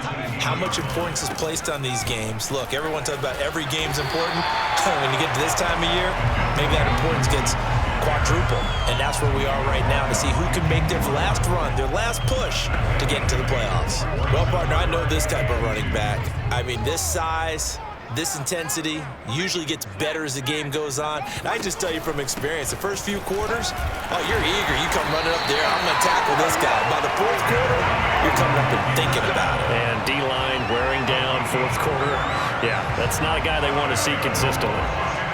how much importance is placed on these games? Look, everyone talks about every game's important. When you get to this time of year, maybe that importance gets quadruple. And that's where we are right now to see who can make their last run, their last push to get into the playoffs. Well, partner, I know this type of running back. I mean, this size, this intensity usually gets better as the game goes on. And I just tell you from experience, the first few quarters, oh, you're eager. You come running up there, I'm going to tackle this guy. By the 4th quarter, you're coming up and thinking about it. And D-line wearing down 4th quarter. Yeah, that's not a guy they want to see consistently.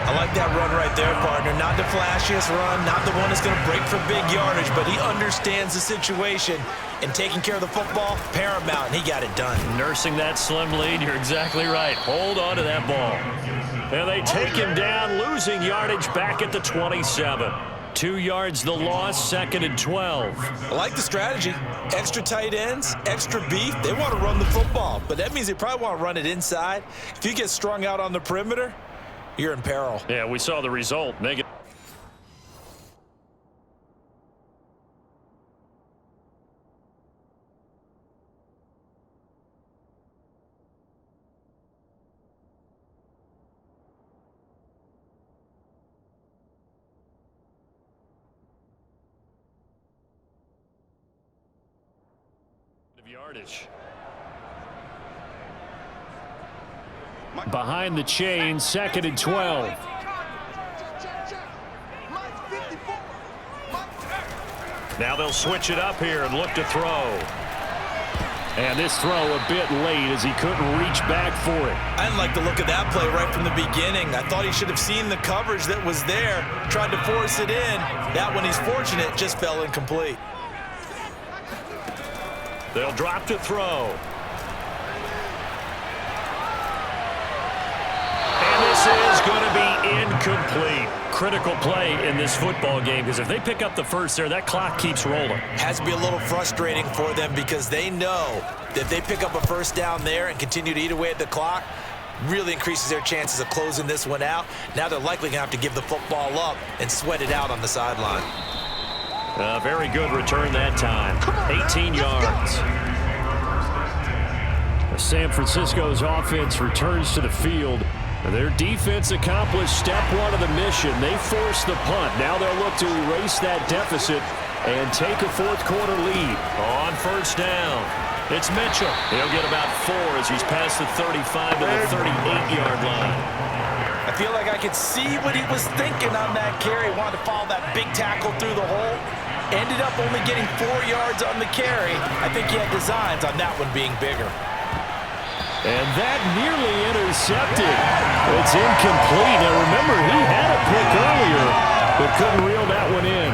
I like that run right there, partner. Not the flashiest run, not the one that's going to break for big yardage, but he understands the situation, and taking care of the football, paramount, and he got it done. Nursing that slim lead, you're exactly right. Hold on to that ball. And they take him down, losing yardage back at the 27. 2 yards the loss, 2nd and 12. I like the strategy. Extra tight ends, extra beef. They want to run the football, but that means they probably want to run it inside. If you get strung out on the perimeter, you're in peril. Yeah, we saw the result. Negative. Yardage. Behind the chain, 2nd and 12. Now they'll switch it up here and look to throw. And this throw a bit late as he couldn't reach back for it. I didn't like the look of that play right from the beginning. I thought he should have seen the coverage that was there, tried to force it in. That one, he's fortunate, just fell incomplete. They'll drop to throw. And this is going to be incomplete. Critical play in this football game because if they pick up the first there, that clock keeps rolling. Has to be a little frustrating for them because they know that if they pick up a first down there and continue to eat away at the clock, really increases their chances of closing this one out. Now they're likely going to have to give the football up and sweat it out on the sideline. Very good return that time. 18 yards. San Francisco's offense returns to the field. Their defense accomplished step one of the mission. They forced the punt. Now they'll look to erase that deficit and take a fourth quarter lead. On first down, it's Mitchell. He'll get about 4 as he's past the 35 to the 38-yard line. I feel like I could see what he was thinking on that carry. Wanted to follow that big tackle through the hole. Ended up only getting 4 yards on the carry. I think he had designs on that one being bigger. And that nearly intercepted. It's incomplete. Now remember, he had a pick earlier, but couldn't reel that one in.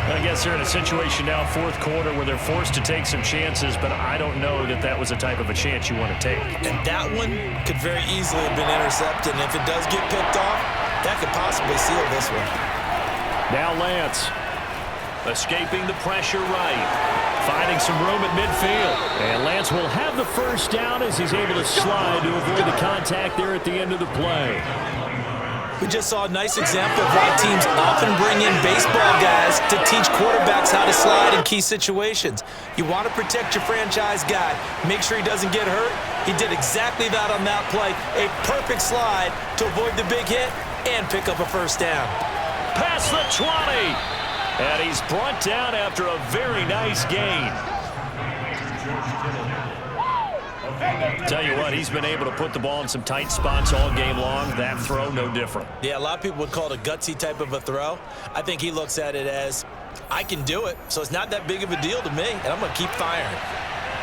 I guess they're in a situation now, fourth quarter, where they're forced to take some chances, but I don't know that that was the type of a chance you want to take. And that one could very easily have been intercepted. And if it does get picked off, that could possibly seal this one. Now Lance. Escaping the pressure right. Finding some room at midfield. And Lance will have the first down as he's able to slide to avoid the contact there at the end of the play. We just saw a nice example of why teams often bring in baseball guys to teach quarterbacks how to slide in key situations. You want to protect your franchise guy. Make sure he doesn't get hurt. He did exactly that on that play. A perfect slide to avoid the big hit and pick up a first down. Past the 20. And he's brought down after a very nice gain. Tell you what, he's been able to put the ball in some tight spots all game long. That throw, no different. Yeah, a lot of people would call it a gutsy type of a throw. I think he looks at it as, I can do it, so it's not that big of a deal to me, and I'm going to keep firing.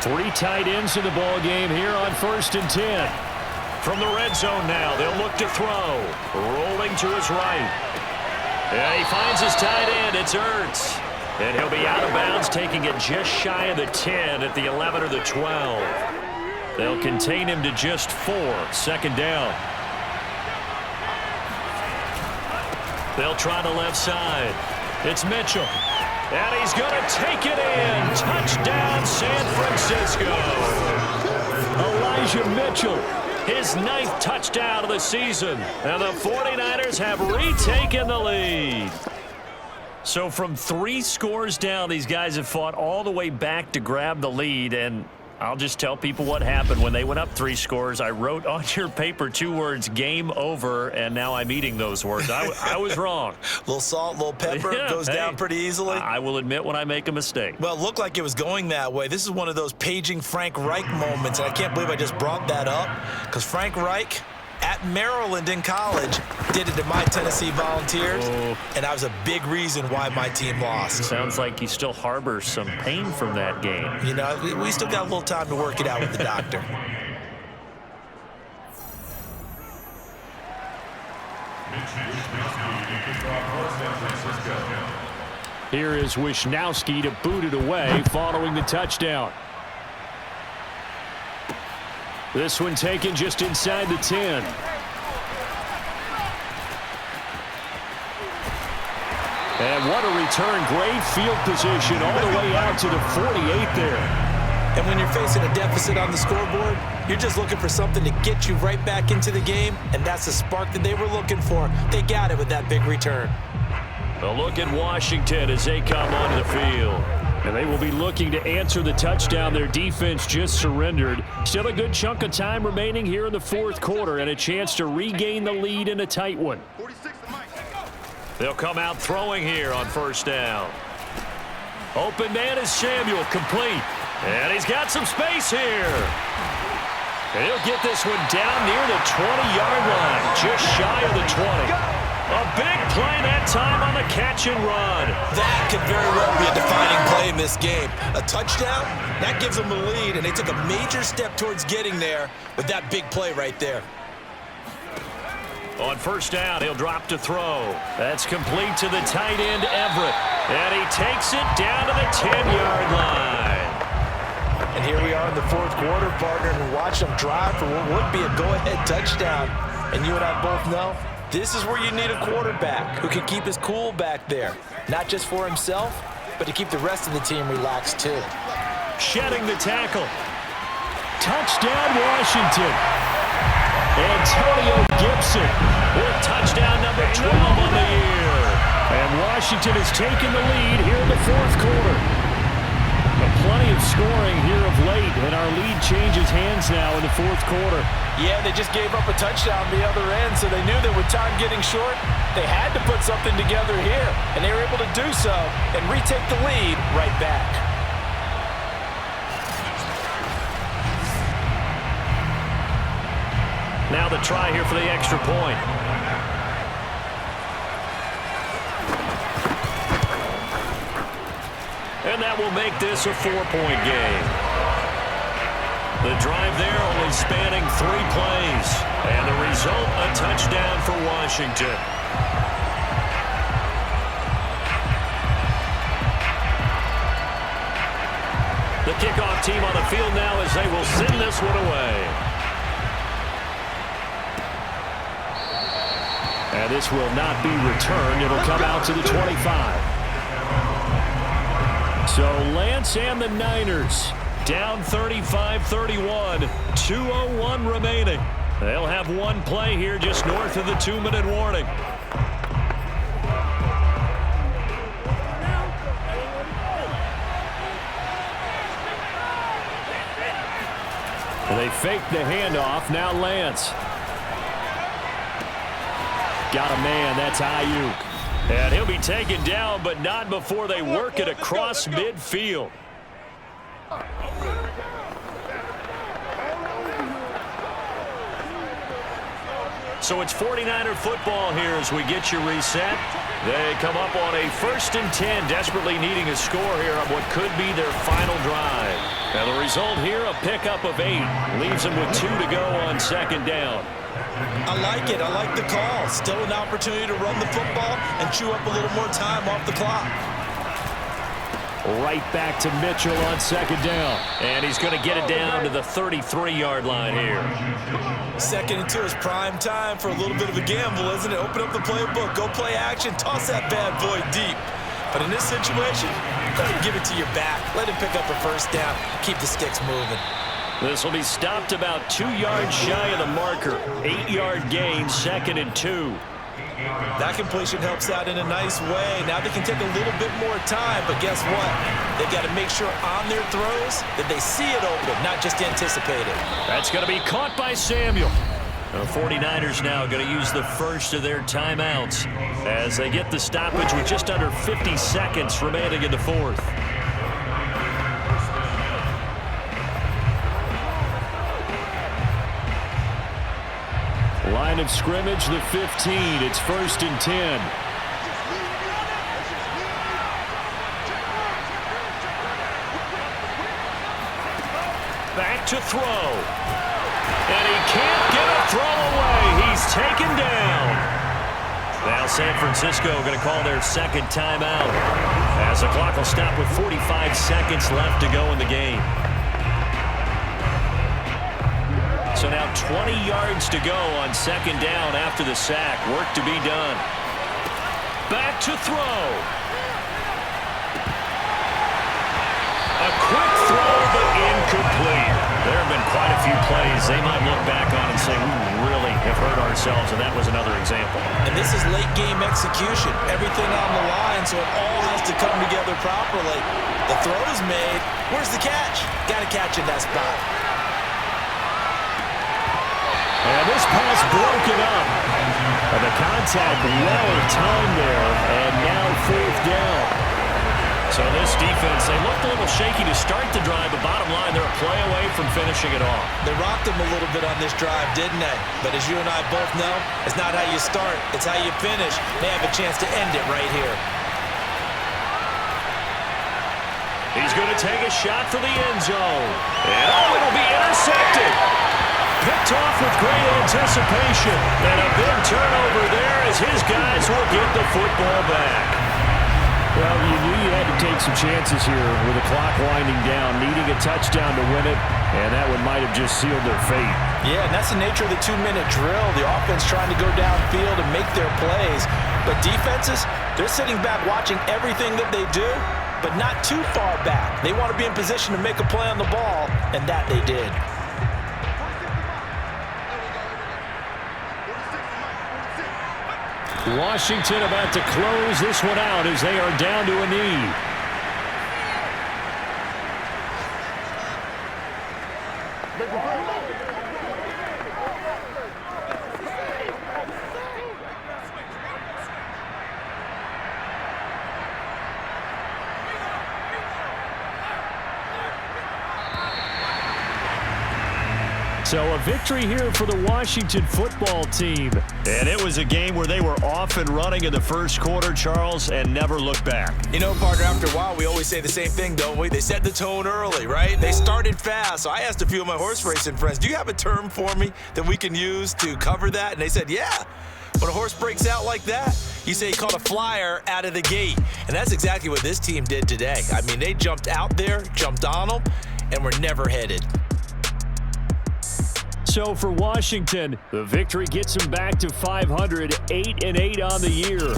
3 tight ends in the ball game here on 1st and 10. From the red zone now, they'll look to throw. Rolling to his right. Yeah, he finds his tight end. It's Ertz. And he'll be out of bounds, taking it just shy of the 10 at the 11 or the 12. They'll contain him to just 4. Second down. They'll try the left side. It's Mitchell. And he's going to take it in. Touchdown, San Francisco. Elijah Mitchell. His 9th touchdown of the season. And the 49ers have retaken the lead. So from 3 scores down, these guys have fought all the way back to grab the lead. And I'll just tell people what happened when they went up 3 scores. I wrote on your paper 2 words, game over, and now I'm eating those words. I was wrong. Little salt, little pepper, goes down pretty easily. I will admit when I make a mistake. Well, it looked like it was going that way. This is one of those paging Frank Reich moments, and I can't believe I just brought that up, because Frank Reich at Maryland in college did it to my Tennessee Volunteers, and I was a big reason why my team lost. Sounds like he still harbors some pain from that game. You know, we still got a little time to work it out with the doctor. Here is Wisnowski to boot it away following the touchdown. This one taken just inside the 10. And what a return. Great field position all the way out to the 48 there. And when you're facing a deficit on the scoreboard, you're just looking for something to get you right back into the game, and that's the spark that they were looking for. They got it with that big return. A look at Washington as they come onto the field. And they will be looking to answer the touchdown their defense just surrendered. Still a good chunk of time remaining here in the 4th quarter and a chance to regain the lead in a tight one. They'll come out throwing here on first down. Open man is Samuel, complete. And he's got some space here. He'll get this one down near the 20-yard line, just shy of the 20. A big play that time on the catch and run. That could very well be a defining play in this game. A touchdown, that gives them the lead, and they took a major step towards getting there with that big play right there. On first down, he'll drop to throw. That's complete to the tight end, Everett. And he takes it down to the 10-yard line. And here we are in the 4th quarter, partner, and watch them drive for what would be a go-ahead touchdown. And you and I both know, this is where you need a quarterback who can keep his cool back there. Not just for himself, but to keep the rest of the team relaxed too. Shedding the tackle. Touchdown, Washington. Antonio Gibson with touchdown number 12 on the year. And Washington has taken the lead here in the fourth quarter. But plenty of scoring here of late, and our lead changes hands now in the fourth quarter. Yeah, they just gave up a touchdown the other end, so they knew that with time getting short, they had to put something together here, and they were able to do so and retake the lead right back. Now the try here for the extra point. And that will make this a 4-point game. The drive there only spanning 3 plays. And the result, a touchdown for Washington. The kickoff team on the field now as they will send this one away. And this will not be returned. It'll come out to the 25. So Lance and the Niners down 35-31, 2:01 remaining. They'll have one play here just north of the 2-minute warning. They fake the handoff. Now Lance. Got a man. That's Ayuk. And he'll be taken down, but not before they work it across midfield. So it's 49er football here as we get you reset. They come up on a 1st and 10, desperately needing a score here on what could be their final drive. Now the result here, a pickup of 8. Leaves them with 2 to go on 2nd down. I like it. I like the call. Still an opportunity to run the football and chew up a little more time off the clock. Right back to Mitchell on 2nd down. And he's going to get it down to the 33-yard line here. 2nd and 2 is prime time for a little bit of a gamble, isn't it? Open up the playbook. Go play action. Toss that bad boy deep. But in this situation, go ahead and give it to your back. Let him pick up a 1st down. Keep the sticks moving. This will be stopped about 2 yards shy of the marker. 8-yard gain, 2nd and 2. That completion helps out in a nice way. Now they can take a little bit more time, but guess what? They've got to make sure on their throws that they see it open, not just anticipate it. That's going to be caught by Samuel. The 49ers now going to use the first of their timeouts as they get the stoppage with just under 50 seconds remaining in the fourth. Line of scrimmage, the 15. It's 1st and 10. Back to throw. And he can't get a throw away. He's taken down. Now San Francisco going to call their 2nd timeout as the clock will stop with 45 seconds left to go in the game. So now 20 yards to go on 2nd down after the sack. Work to be done. Back to throw. A quick throw, but incomplete. There have been quite a few plays they might look back on and say, we really have hurt ourselves, and that was another example. And this is late game execution. Everything on the line, so it all has to come together properly. The throw is made. Where's the catch? Got to catch in that spot. And this pass broken up. And the contact well timed there. And now 4th down. So this defense, they looked a little shaky to start the drive, but bottom line, they're a play away from finishing it off. They rocked them a little bit on this drive, didn't they? But as you and I both know, it's not how you start, it's how you finish. They have a chance to end it right here. He's going to take a shot for the end zone. And it'll be intercepted. Picked off with great anticipation. And a big turnover there as his guys will get the football back. Well, you knew you had to take some chances here with the clock winding down, needing a touchdown to win it, and that one might have just sealed their fate. Yeah, and that's the nature of the 2-minute drill. The offense trying to go downfield and make their plays. But defenses, they're sitting back watching everything that they do, but not too far back. They want to be in position to make a play on the ball, and that they did. Washington about to close this one out as they are down to a knee. So a victory here for the Washington football team. And it was a game where they were off and running in the first quarter, Charles, and never looked back. You know, partner, after a while, we always say the same thing, don't we? They set the tone early, right? They started fast. So I asked a few of my horse racing friends, do you have a term for me that we can use to cover that? And they said, yeah. When a horse breaks out like that, you say he caught a flyer out of the gate. And that's exactly what this team did today. I mean, they jumped out there, jumped on them, and were never headed. So for Washington, the victory gets them back to 500, 8-8 on the year.